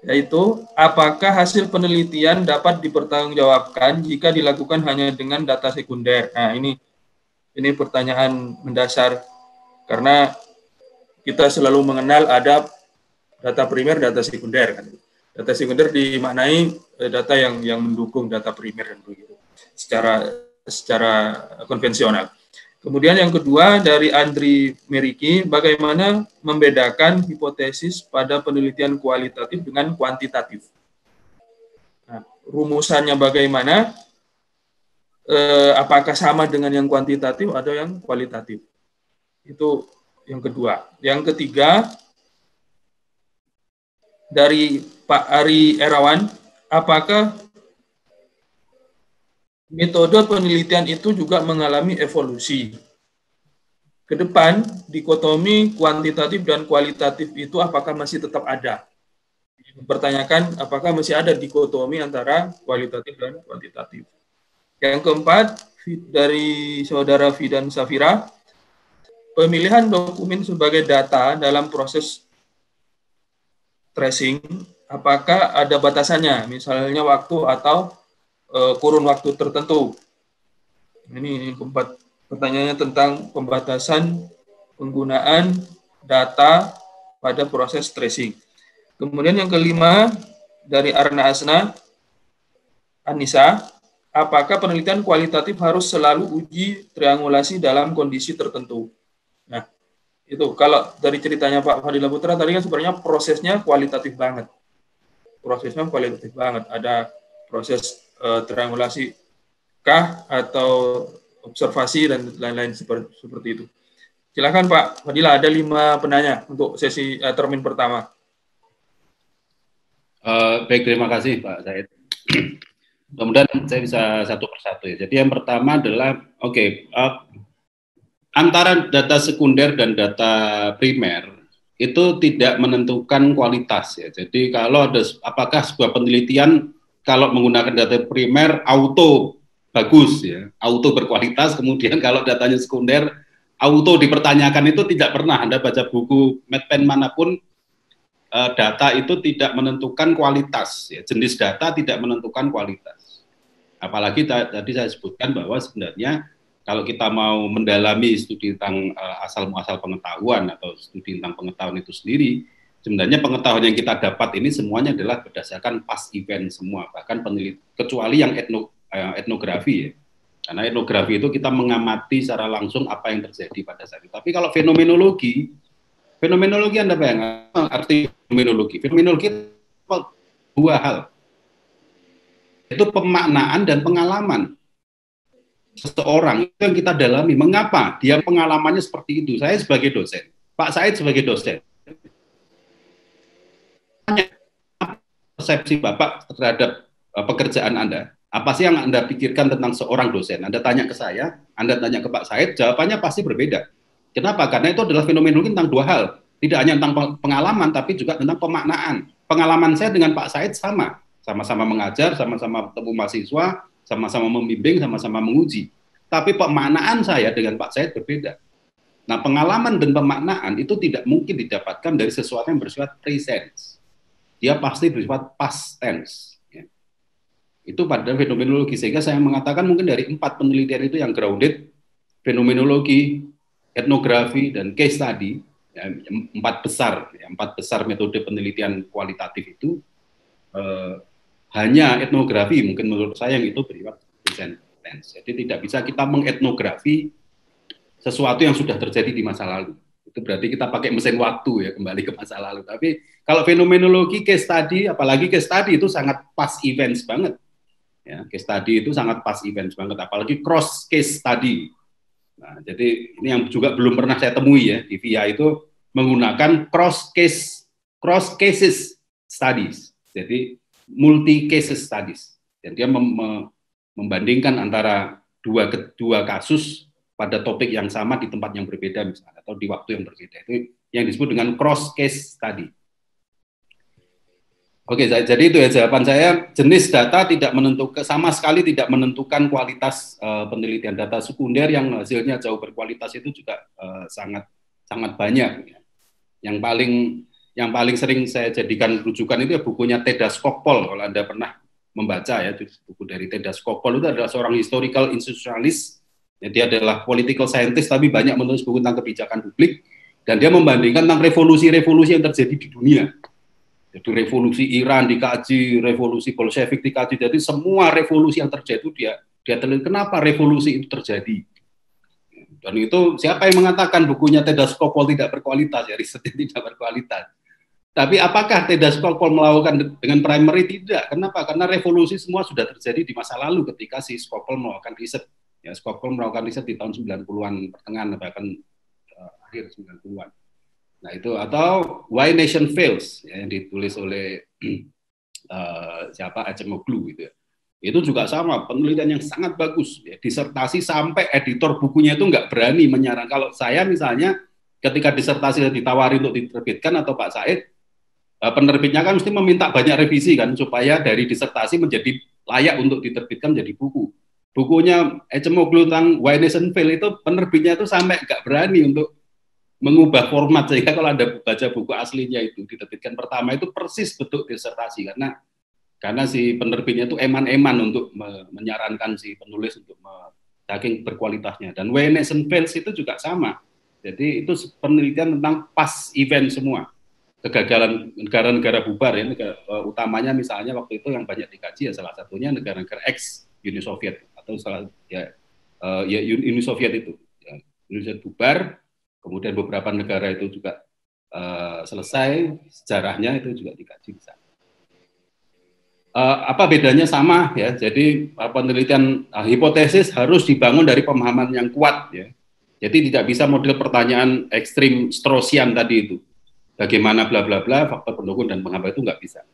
yaitu apakah hasil penelitian dapat dipertanggungjawabkan jika dilakukan hanya dengan data sekunder. Nah, ini pertanyaan mendasar karena kita selalu mengenal ada data primer, data sekunder kan. Data sekunder dimaknai data yang mendukung data primer dan begitu secara konvensional. Kemudian yang kedua dari Andri Meriki, bagaimana membedakan hipotesis pada penelitian kualitatif dengan kuantitatif? Nah, rumusannya bagaimana? Apakah sama dengan yang kuantitatif atau yang kualitatif? Itu yang kedua. Yang ketiga, dari Pak Ari Erawan, apakah metode penelitian itu juga mengalami evolusi? Ke depan, dikotomi kuantitatif dan kualitatif itu apakah masih tetap ada? Mempertanyakan apakah masih ada dikotomi antara kualitatif dan kuantitatif. Yang keempat, dari Saudara Fidan Safira, pemilihan dokumen sebagai data dalam proses tracing apakah ada batasannya, misalnya waktu atau kurun waktu tertentu. Ini keempat, pertanyaannya tentang pembatasan penggunaan data pada proses tracing. Kemudian yang kelima dari Arna Anissa, apakah penelitian kualitatif harus selalu uji triangulasi dalam kondisi tertentu? Nah, itu kalau dari ceritanya Pak Fadila Putra tadi kan sebenarnya prosesnya kualitatif banget. Ada proses triangulasi kah atau observasi dan lain-lain seperti itu. Silakan Pak Fadila, ada 5 penanya untuk sesi termin pertama. Baik, terima kasih Pak Said. Kemudian saya bisa satu persatu ya. Jadi yang pertama adalah antara data sekunder dan data primer itu tidak menentukan kualitas ya. Jadi kalau ada apakah sebuah penelitian kalau menggunakan data primer auto bagus ya, auto berkualitas, kemudian kalau datanya sekunder auto dipertanyakan, itu tidak pernah. Anda baca buku Medpen manapun, data itu tidak menentukan kualitas ya. Jenis data tidak menentukan kualitas. Apalagi tadi saya sebutkan bahwa sebenarnya kalau kita mau mendalami studi tentang asal-muasal pengetahuan atau studi tentang pengetahuan itu sendiri, sebenarnya pengetahuan yang kita dapat ini semuanya adalah berdasarkan past event semua, bahkan kecuali yang etnografi ya. Karena etnografi itu kita mengamati secara langsung apa yang terjadi pada saat itu. Tapi kalau fenomenologi Anda bayangkan arti fenomenologi. Fenomenologi itu dua hal, itu pemaknaan dan pengalaman seseorang, itu yang kita dalami. Mengapa dia pengalamannya seperti itu? Saya sebagai dosen, Pak Said sebagai dosen, persepsi Bapak terhadap pekerjaan Anda, apa sih yang Anda pikirkan tentang seorang dosen? Anda tanya ke saya, Anda tanya ke Pak Said, jawabannya pasti berbeda. Kenapa? Karena itu adalah fenomenologi tentang dua hal, tidak hanya tentang pengalaman, tapi juga tentang pemaknaan. Pengalaman saya dengan Pak Said sama-sama mengajar, sama-sama bertemu mahasiswa, sama-sama membimbing, sama-sama menguji. Tapi pemaknaan saya dengan Pak Said berbeda. Nah, pengalaman dan pemaknaan itu tidak mungkin didapatkan dari sesuatu yang bersifat present. Dia pasti bersifat past tense. Ya. Itu pada fenomenologi. Sehingga saya mengatakan mungkin dari 4 penelitian itu yang grounded, fenomenologi, etnografi, dan case study, ya, 4 besar metode penelitian kualitatif itu, hanya etnografi mungkin menurut saya yang itu bersifat present tense. Jadi tidak bisa kita mengetnografi sesuatu yang sudah terjadi di masa lalu. Itu berarti kita pakai mesin waktu ya, kembali ke masa lalu. Tapi kalau fenomenologi, case study, apalagi case study itu sangat past events banget. Ya, case study itu sangat past events banget, apalagi cross case study. Nah, jadi ini yang juga belum pernah saya temui ya di VIA itu menggunakan cross cases studies. Jadi multi cases studies. Dan dia membandingkan antara dua kasus pada topik yang sama di tempat yang berbeda misalnya, atau di waktu yang berbeda. Itu yang disebut dengan cross case study. Oke, jadi itu ya jawaban saya. Jenis data tidak menentukan, sama sekali tidak menentukan kualitas penelitian. Data sekunder yang hasilnya jauh berkualitas itu juga sangat banyak. Yang paling sering saya jadikan rujukan itu ya bukunya Teda Skocpol. Kalau Anda pernah membaca ya, buku dari Teda Skocpol itu adalah seorang historical institutionalist. Dia adalah political scientist tapi banyak menulis buku tentang kebijakan publik, dan dia membandingkan tentang revolusi-revolusi yang terjadi di dunia. Jadi revolusi Iran dikaji, revolusi Bolshevik dikaji, jadi semua revolusi yang terjadi dia teliti kenapa revolusi itu terjadi. Dan itu siapa yang mengatakan bukunya Teda Skocpol tidak berkualitas, ya risetnya tidak berkualitas. Tapi apakah Teda Skocpol melakukan dengan primary? Tidak. Kenapa? Karena revolusi semua sudah terjadi di masa lalu ketika si Skocpol melakukan riset. Ya, Skocpol melakukan riset di tahun 90-an pertengahan bahkan akhir 90-an. Nah itu, atau Why Nation Fails ya, yang ditulis oleh Acemoglu gitu ya. Itu juga sama, penelitian yang sangat bagus ya, disertasi sampai editor bukunya itu nggak berani menyarankan. Kalau saya misalnya ketika disertasi ditawari untuk diterbitkan atau Pak Said, penerbitnya kan mesti meminta banyak revisi kan supaya dari disertasi menjadi layak untuk diterbitkan menjadi buku. Bukunya Acemoglu tentang Why Nation Fails itu penerbitnya itu sampai nggak berani untuk mengubah format, sehingga kalau Anda baca buku aslinya itu diterbitkan pertama itu persis bentuk disertasi, karena si penerbitnya itu eman-eman untuk menyarankan si penulis untuk saking berkualitasnya. Dan Wynne-Eisenfeld itu juga sama. Jadi itu penelitian tentang past event semua, kegagalan negara-negara bubar ya, utamanya misalnya waktu itu yang banyak dikaji ya salah satunya negara-negara ex Uni Soviet atau Uni Soviet itu, ya, Uni Soviet bubar, kemudian beberapa negara itu juga selesai, sejarahnya itu juga dikaji di sana. Apa bedanya? Sama ya, jadi penelitian hipotesis harus dibangun dari pemahaman yang kuat ya. Jadi tidak bisa model pertanyaan ekstrim Straussian tadi itu, bagaimana bla bla bla, faktor pendukung dan penghambat, itu nggak bisa.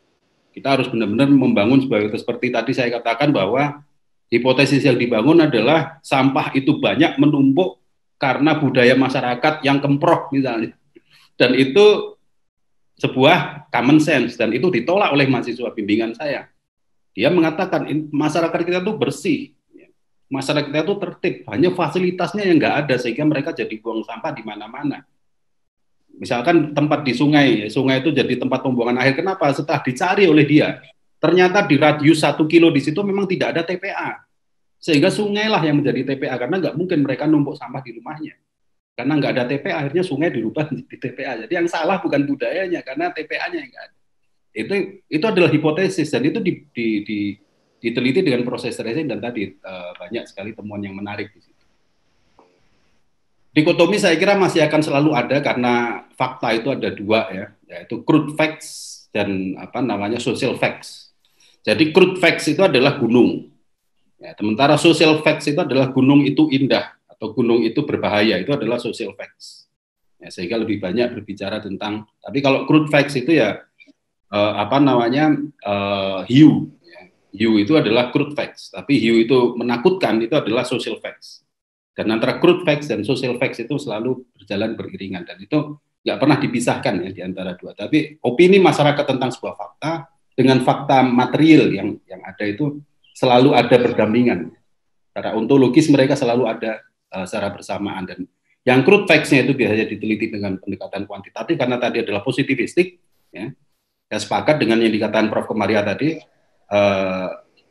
Kita harus benar-benar membangun sebagai seperti tadi saya katakan bahwa hipotesis yang dibangun adalah sampah itu banyak menumpuk karena budaya masyarakat yang kemproh misalnya, dan itu sebuah common sense, dan itu ditolak oleh mahasiswa bimbingan saya. Dia mengatakan masyarakat kita itu bersih, masyarakat kita itu tertib, hanya fasilitasnya yang nggak ada sehingga mereka jadi buang sampah di mana-mana. Misalkan tempat di sungai itu jadi tempat pembuangan akhir. Kenapa? Setelah dicari oleh dia, ternyata di radius 1 kilo di situ memang tidak ada TPA, sehingga sungai lah yang menjadi TPA, karena nggak mungkin mereka numpuk sampah di rumahnya. Karena nggak ada TPA, akhirnya sungai dirubah menjadi TPA. Jadi yang salah bukan budayanya, karena TPA-nya yang nggak ada. Itu adalah hipotesis, dan itu diteliti dengan proses tracing, dan tadi banyak sekali temuan yang menarik di situ. Dikotomi saya kira masih akan selalu ada, karena fakta itu ada dua ya, yaitu crude facts dan social facts. Jadi crude facts itu adalah gunung, ya, sementara social facts itu adalah gunung itu indah atau gunung itu berbahaya, itu adalah social facts. Ya, sehingga lebih banyak berbicara tentang, tapi kalau crude facts itu ya hiu. Hiu itu adalah crude facts, tapi hiu itu menakutkan, itu adalah social facts. Dan antara crude facts dan social facts itu selalu berjalan beriringan, dan itu nggak pernah dipisahkan ya di antara dua. Tapi opini masyarakat tentang sebuah fakta dengan fakta material yang ada itu selalu ada berdampingan. Secara ontologis mereka selalu ada secara bersamaan, dan yang crude facts-nya itu biasanya diteliti dengan pendekatan kuantitatif karena tadi adalah positivistik ya. Saya sepakat dengan yang dikatakan Prof. Komaria tadi,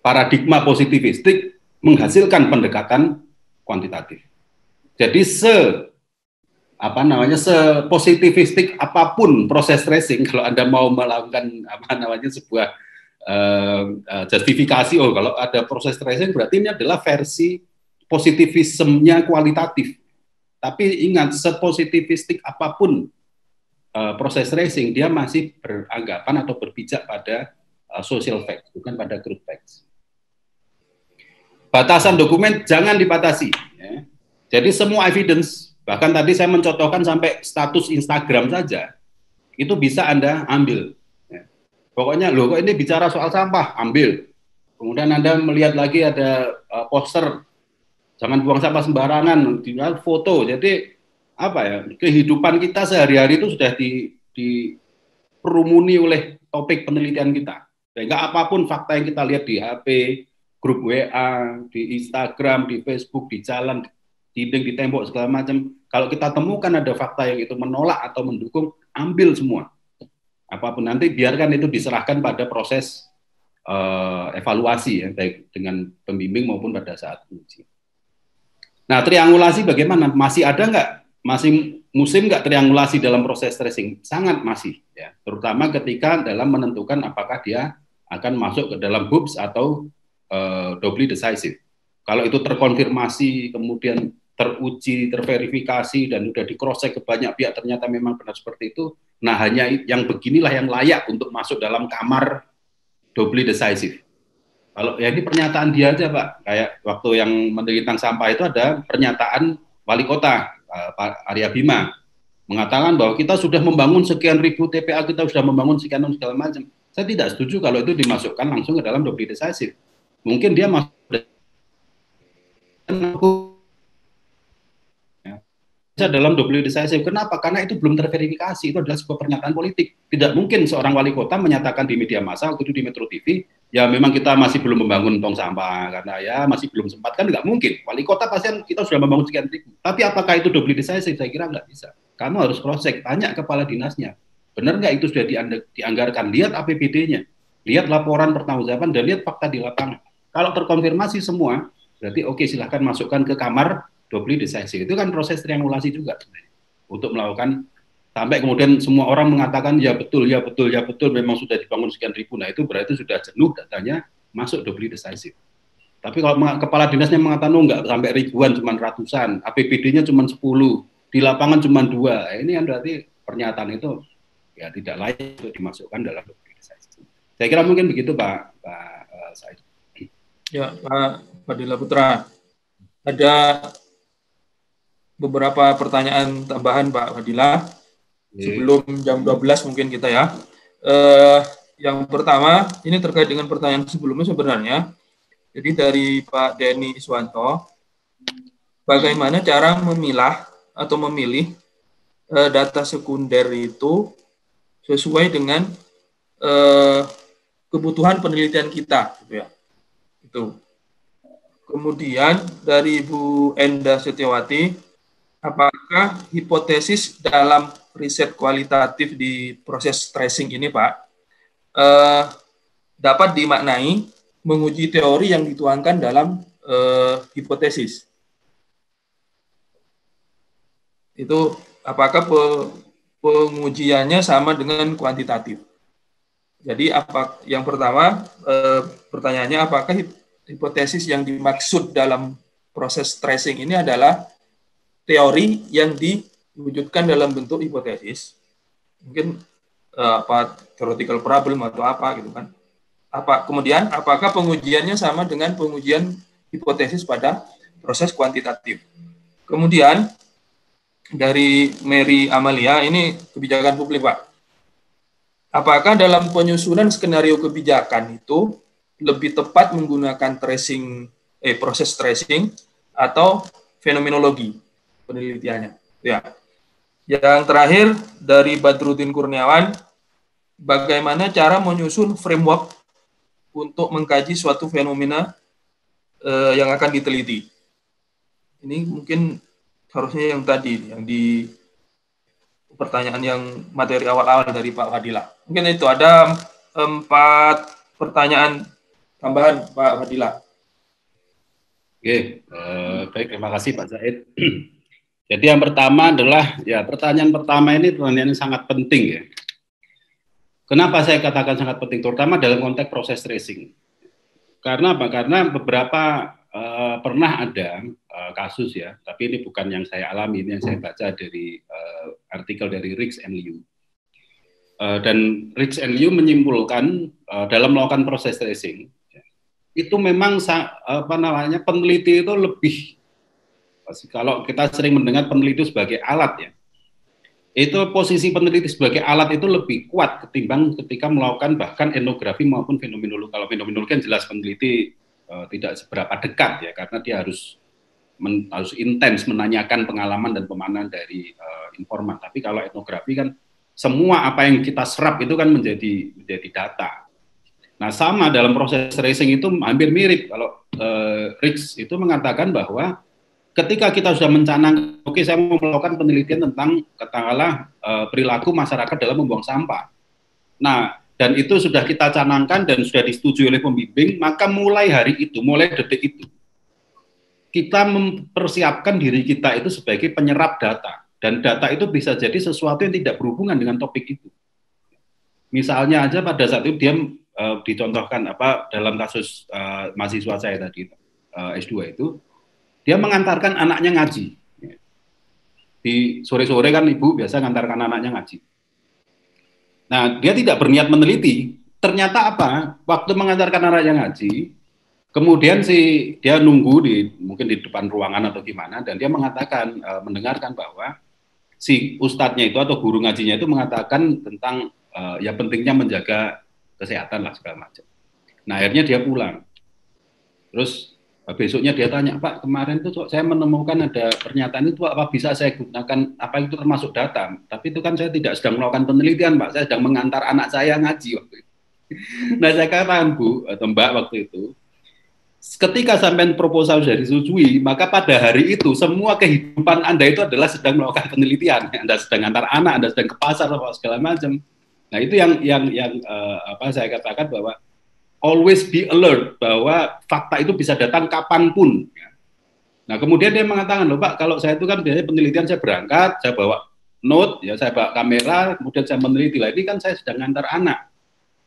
paradigma positivistik menghasilkan pendekatan kuantitatif. Jadi sepositivistik apapun proses tracing, kalau Anda mau melakukan sebuah justifikasi, kalau ada proses tracing berarti ini adalah versi positivismenya kualitatif. Tapi ingat, sepositivistik apapun proses tracing, dia masih beranggapan atau berpijak pada social facts, bukan pada crude facts. Batasan dokumen jangan dibatasi. Ya. Jadi semua evidence, bahkan tadi saya mencontohkan sampai status Instagram saja, itu bisa Anda ambil. Ya. Pokoknya, loh kok ini bicara soal sampah, ambil. Kemudian Anda melihat lagi ada poster, jangan buang sampah sembarangan, tinggal foto. Jadi kehidupan kita sehari-hari itu sudah diperumuni oleh topik penelitian kita. Sehingga apapun fakta yang kita lihat di HP, grup WA, di Instagram, di Facebook, di jalan, di dinding, di tembok, segala macam, kalau kita temukan ada fakta yang itu menolak atau mendukung, ambil semua. Apapun, nanti biarkan itu diserahkan pada proses evaluasi ya, baik dengan pembimbing maupun pada saat uji. Nah, triangulasi bagaimana? Masih ada nggak? Masih musim nggak triangulasi dalam proses tracing? Sangat masih, ya. Terutama ketika dalam menentukan apakah dia akan masuk ke dalam hoops atau doubly decisive. Kalau itu terkonfirmasi, kemudian teruji, terverifikasi, dan sudah di cross check ke banyak pihak, ternyata memang benar seperti itu. Nah, hanya yang beginilah yang layak untuk masuk dalam kamar doubly decisive. Kalau ya ini pernyataan dia aja, Pak. Kayak waktu yang Menteri tentang sampah itu ada pernyataan wali kota Pak Arya Bima mengatakan bahwa kita sudah membangun sekian ribu TPA, kita sudah membangun sekian segala macam. Saya tidak setuju kalau itu dimasukkan langsung ke dalam doubly decisive. Mungkin dia masuk dalam doubly decisive. Kenapa? Karena itu belum terverifikasi. Itu adalah sebuah pernyataan politik. Tidak mungkin seorang wali kota menyatakan di media massa, waktu itu di Metro TV, ya memang kita masih belum membangun tong sampah karena ya masih belum sempat, kan nggak mungkin. Wali kota pasti kita sudah membangun sekian ribu. Tapi apakah itu doubly decisive? Saya kira nggak bisa. kamu harus cross check, tanya kepala dinasnya, benar nggak itu sudah dianggarkan, lihat APBD-nya, lihat laporan pertanggungjawaban, dan lihat fakta di lapangan. Kalau terkonfirmasi semua, berarti oke, silahkan masukkan ke kamar dobli decisive. Itu kan proses triangulasi juga sebenarnya, untuk melakukan sampai kemudian semua orang mengatakan ya betul, ya betul, ya betul, memang sudah dibangun sekian ribu. Nah itu berarti sudah jenuh datanya, masuk dobli decisive. Tapi kalau kepala dinasnya mengatakan oh, enggak sampai ribuan, cuma ratusan, APBD-nya cuma 10, di lapangan cuma 2, ini kan berarti pernyataan itu ya tidak layak untuk dimasukkan dalam dobli decisive. Saya kira mungkin begitu Pak Said. Ya Pak Fadila Putra, ada beberapa pertanyaan tambahan Pak Fadila sebelum jam 12 mungkin kita ya. Yang pertama, ini terkait dengan pertanyaan sebelumnya sebenarnya. Jadi dari Pak Denny Iswanto, bagaimana cara memilah atau memilih data sekunder itu sesuai dengan kebutuhan penelitian kita, gitu ya. Itu. Kemudian dari Bu Enda Setiawati, apakah hipotesis dalam riset kualitatif di proses tracing ini, Pak, dapat dimaknai menguji teori yang dituangkan dalam hipotesis? Itu apakah pengujiannya sama dengan kuantitatif? Jadi yang pertama pertanyaannya, apakah hipotesis yang dimaksud dalam proses tracing ini adalah teori yang diwujudkan dalam bentuk hipotesis, mungkin theoretical problem atau apa gitu kan? Kemudian apakah pengujiannya sama dengan pengujian hipotesis pada proses kuantitatif? Kemudian dari Mary Amalia, ini kebijakan publik Pak. Apakah dalam penyusunan skenario kebijakan itu lebih tepat menggunakan proses tracing atau fenomenologi penelitiannya? Ya. Yang terakhir dari Badrudin Kurniawan, bagaimana cara menyusun framework untuk mengkaji suatu fenomena yang akan diteliti? Ini mungkin harusnya yang tadi, yang di pertanyaan yang materi awal-awal dari Pak Fadila. Mungkin itu ada 4 pertanyaan tambahan Pak Fadila. Oke, baik, terima kasih Pak Said. Jadi yang pertama adalah, ya pertanyaan pertama ini pertanyaan yang sangat penting ya. Kenapa saya katakan sangat penting, terutama dalam konteks proses tracing. Karena apa? Karena beberapa pernah ada kasus ya, tapi ini bukan yang saya alami, ini yang saya baca dari artikel dari Rix and Liu. Dan Rix and Liu menyimpulkan dalam melakukan proses tracing, itu memang peneliti itu lebih, kalau kita sering mendengar peneliti sebagai alat ya, itu posisi peneliti sebagai alat itu lebih kuat ketimbang ketika melakukan bahkan etnografi maupun fenomenologi. Kalau fenomenologi kan jelas peneliti tidak seberapa dekat ya, karena dia harus intens menanyakan pengalaman dan pemahaman dari informan. Tapi kalau etnografi kan semua apa yang kita serap itu kan menjadi data. Nah sama dalam proses tracing itu hampir mirip. Kalau Rix itu mengatakan bahwa ketika kita sudah mencanang, oke, saya mau melakukan penelitian tentang katakanlah perilaku masyarakat dalam membuang sampah. Nah, dan itu sudah kita canangkan dan sudah disetujui oleh pembimbing, maka mulai hari itu, mulai detik itu, kita mempersiapkan diri kita itu sebagai penyerap data. Dan data itu bisa jadi sesuatu yang tidak berhubungan dengan topik itu. Misalnya aja pada saat itu dia dicontohkan dalam kasus mahasiswa saya tadi S2 itu, dia mengantarkan anaknya ngaji. Di sore-sore kan ibu biasa mengantarkan anaknya ngaji. Nah, dia tidak berniat meneliti. Ternyata apa? Waktu mengantarkan anaknya ngaji, kemudian dia nunggu mungkin di depan ruangan atau gimana, dan dia mengatakan, mendengarkan bahwa si ustadznya itu atau guru ngajinya itu mengatakan tentang ya pentingnya menjaga kesehatan lah segala macam. Nah, akhirnya dia pulang. Terus besoknya dia tanya, Pak, kemarin itu saya menemukan ada pernyataan itu, apa bisa saya gunakan, apa itu termasuk data? Tapi itu kan saya tidak sedang melakukan penelitian, Pak, saya sedang mengantar anak saya ngaji waktu itu. Nah, saya katakan, Bu atau Mbak waktu itu, ketika sampai proposal sudah disetujui, maka pada hari itu semua kehidupan Anda itu adalah sedang melakukan penelitian. Anda sedang antar anak, Anda sedang ke pasar atau segala macam. Nah, itu yang apa saya katakan bahwa always be alert, bahwa fakta itu bisa datang kapanpun. Nah, kemudian dia mengatakan, loh Pak, kalau saya itu kan biasanya penelitian saya berangkat, saya bawa note, ya saya bawa kamera, kemudian saya meneliti. Lah, ini kan saya sedang antar anak.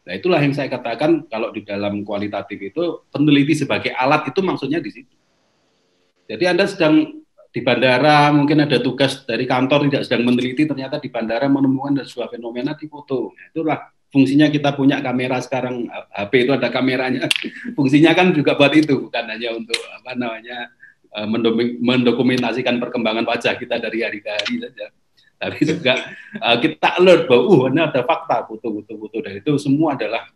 Nah, itulah yang saya katakan kalau di dalam kualitatif itu peneliti sebagai alat itu maksudnya di situ. Jadi Anda sedang di bandara, mungkin ada tugas dari kantor tidak sedang meneliti, ternyata di bandara menemukan sebuah fenomena di foto. Nah, itulah fungsinya kita punya kamera sekarang, HP itu ada kameranya. Fungsinya kan juga buat itu, bukan hanya untuk apa namanya mendokumentasikan perkembangan wajah kita dari hari ke hari saja. Tapi juga kita alert bahwa ini ada fakta, foto, dan itu semua adalah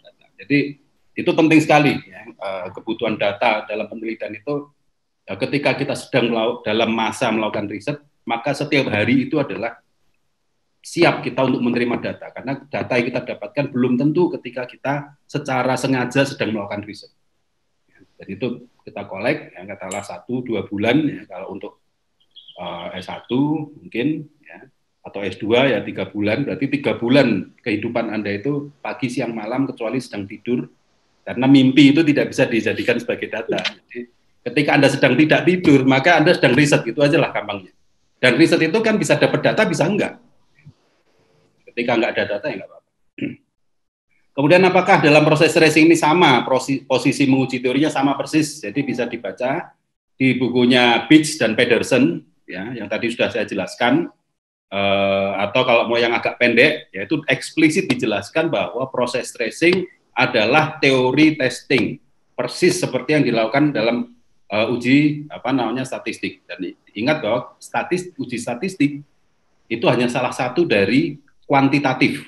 data. Jadi itu penting sekali ya, kebutuhan data dalam penelitian itu. Ketika kita sedang dalam masa melakukan riset, maka setiap hari itu adalah siap kita untuk menerima data, karena data yang kita dapatkan belum tentu ketika kita secara sengaja sedang melakukan riset. Jadi itu kita kolek, ya, katakanlah 1-2 bulan, ya, kalau untuk S1 mungkin, ya, atau S2 ya 3 bulan, berarti 3 bulan kehidupan Anda itu pagi, siang, malam, kecuali sedang tidur, karena mimpi itu tidak bisa dijadikan sebagai data. Jadi ketika Anda sedang tidak tidur, maka Anda sedang riset, itu aja lah gampangnya. Dan riset itu kan bisa dapat data, bisa enggak. Ketika enggak ada data, ya enggak apa-apa. Kemudian apakah dalam proses tracing ini sama, posisi menguji teorinya sama persis, jadi bisa dibaca di bukunya Beach dan Pedersen, ya, yang tadi sudah saya jelaskan, atau kalau mau yang agak pendek, yaitu eksplisit dijelaskan bahwa proses tracing adalah teori testing, persis seperti yang dilakukan dalam uji statistik. Dan ingat bahwa uji statistik itu hanya salah satu dari kuantitatif.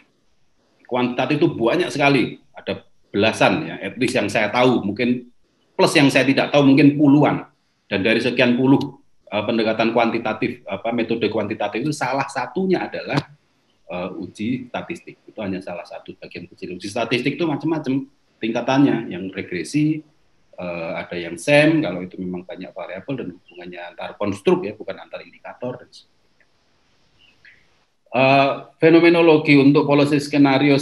Kuantitatif itu banyak sekali, ada belasan ya, at least yang saya tahu, mungkin plus yang saya tidak tahu mungkin puluhan. Dan dari sekian puluh pendekatan kuantitatif, metode kuantitatif itu salah satunya adalah uji statistik. Itu hanya salah satu bagian kecil. Uji statistik itu macam-macam tingkatannya, yang regresi, ada yang SEM, kalau itu memang banyak variabel dan hubungannya antar konstruk ya, bukan antar indikator dan sebagainya. Fenomenologi untuk policy skenario,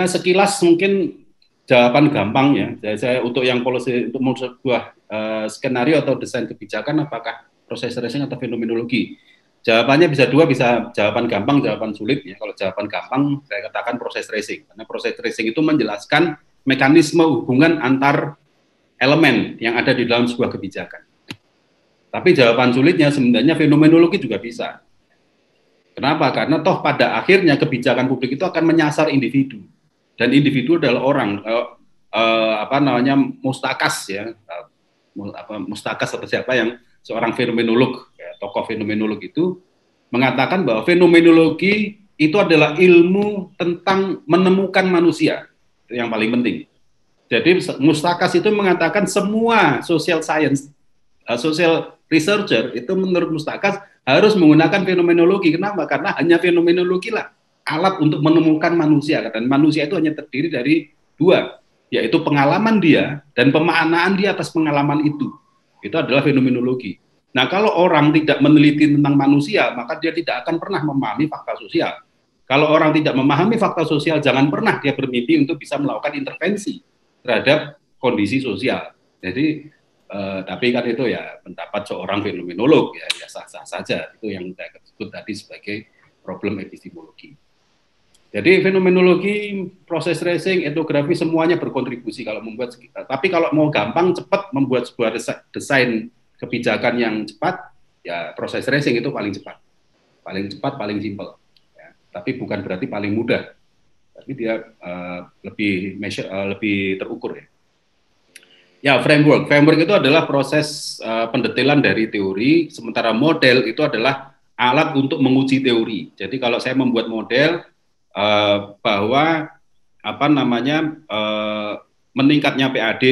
sekilas mungkin jawaban gampang ya. Saya untuk yang policy, untuk sebuah skenario atau desain kebijakan, apakah proses tracing atau fenomenologi? Jawabannya bisa dua, bisa jawaban gampang, jawaban sulit ya. Kalau jawaban gampang, saya katakan proses tracing, karena proses tracing itu menjelaskan mekanisme hubungan antar elemen yang ada di dalam sebuah kebijakan. Tapi jawaban sulitnya sebenarnya fenomenologi juga bisa. Kenapa? Karena toh pada akhirnya kebijakan publik itu akan menyasar individu, dan individu adalah orang, Mustakas ya, Mustakas atau siapa yang seorang fenomenolog, ya, tokoh fenomenolog itu mengatakan bahwa fenomenologi itu adalah ilmu tentang menemukan manusia, itu yang paling penting. Jadi Mustakas itu mengatakan semua social science, social researcher itu menurut Mustakas harus menggunakan fenomenologi. Kenapa? Karena hanya fenomenologi lah alat untuk menemukan manusia, dan manusia itu hanya terdiri dari dua, yaitu pengalaman dia dan pemaknaan dia atas pengalaman itu. Itu adalah fenomenologi. Nah, kalau orang tidak meneliti tentang manusia, maka dia tidak akan pernah memahami fakta sosial. Kalau orang tidak memahami fakta sosial, jangan pernah dia bermimpi untuk bisa melakukan intervensi terhadap kondisi sosial. Jadi, tapi kan itu ya pendapat seorang fenomenolog, ya sah-sah saja. Itu yang saya sebut tadi sebagai problem epistemologi. Jadi fenomenologi, proses tracing, etnografi semuanya berkontribusi kalau membuat. Tapi kalau mau gampang, cepat membuat sebuah desain kebijakan yang cepat, ya proses tracing itu paling cepat, paling simpel. Ya. Tapi bukan berarti paling mudah. Tapi dia lebih terukur ya. Ya, framework itu adalah proses pendetailan dari teori, sementara model itu adalah alat untuk menguji teori. Jadi kalau saya membuat model bahwa meningkatnya PAD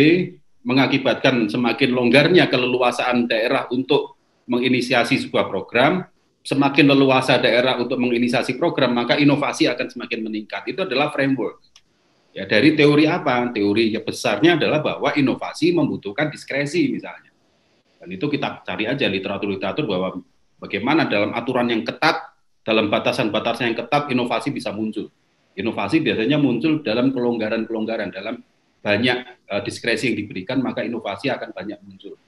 mengakibatkan semakin longgarnya keleluasaan daerah untuk menginisiasi sebuah program, semakin leluasa daerah untuk menginisiasi program, maka inovasi akan semakin meningkat. Itu adalah framework. Ya dari teori apa? Teori besarnya adalah bahwa inovasi membutuhkan diskresi misalnya. Dan itu kita cari aja literatur-literatur bahwa bagaimana dalam aturan yang ketat, dalam batasan-batasan yang ketat, inovasi bisa muncul. Inovasi biasanya muncul dalam kelonggaran-kelonggaran, dalam banyak diskresi yang diberikan, maka inovasi akan banyak muncul.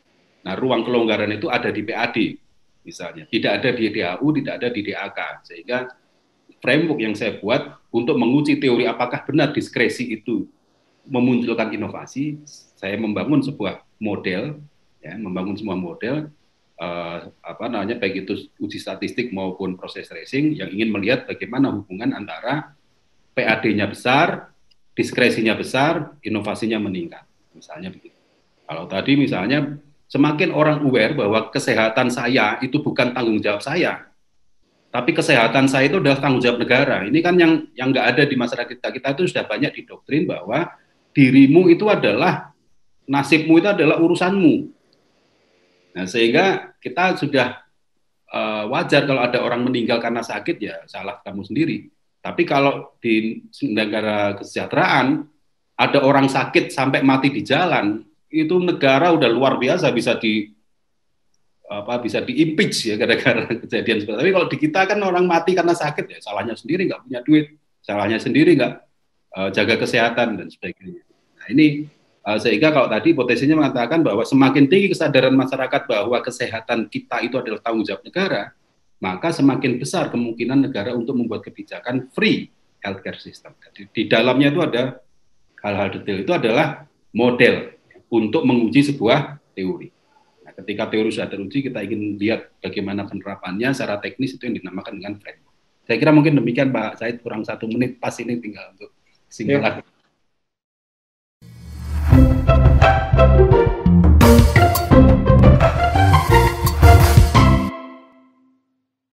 Nah, ruang kelonggaran itu ada di PAD, misalnya. Tidak ada di DAU, tidak ada di DAK. Sehingga framework yang saya buat untuk menguji teori apakah benar diskresi itu memunculkan inovasi, saya membangun sebuah model, ya, membangun semua model, baik itu uji statistik maupun proses tracing yang ingin melihat bagaimana hubungan antara PAD-nya besar, diskresinya besar, inovasinya meningkat, misalnya begitu. Kalau tadi misalnya semakin orang aware bahwa kesehatan saya itu bukan tanggung jawab saya, tapi kesehatan saya itu adalah tanggung jawab negara. Ini kan yang nggak ada di masyarakat kita. Kita itu sudah banyak didoktrin bahwa dirimu itu adalah, nasibmu itu adalah urusanmu. Nah, sehingga kita sudah wajar kalau ada orang meninggal karena sakit, ya salah kamu sendiri. Tapi kalau di negara kesejahteraan, ada orang sakit sampai mati di jalan, itu negara udah luar biasa bisa diimpeach ya gara-gara kejadian seperti itu. Tapi kalau di kita kan orang mati karena sakit, ya salahnya sendiri, nggak punya duit, salahnya sendiri nggak jaga kesehatan dan sebagainya. Nah ini sehingga kalau tadi potensinya mengatakan bahwa semakin tinggi kesadaran masyarakat bahwa kesehatan kita itu adalah tanggung jawab negara, maka semakin besar kemungkinan negara untuk membuat kebijakan free healthcare system. Jadi, di dalamnya itu ada hal-hal detail, itu adalah model untuk menguji sebuah teori. Ketika teori sudah teruji, kita ingin lihat bagaimana penerapannya secara teknis, itu yang dinamakan dengan framework. Saya kira mungkin demikian Pak Said, kurang 1 menit pas ini tinggal untuk kesimpulan.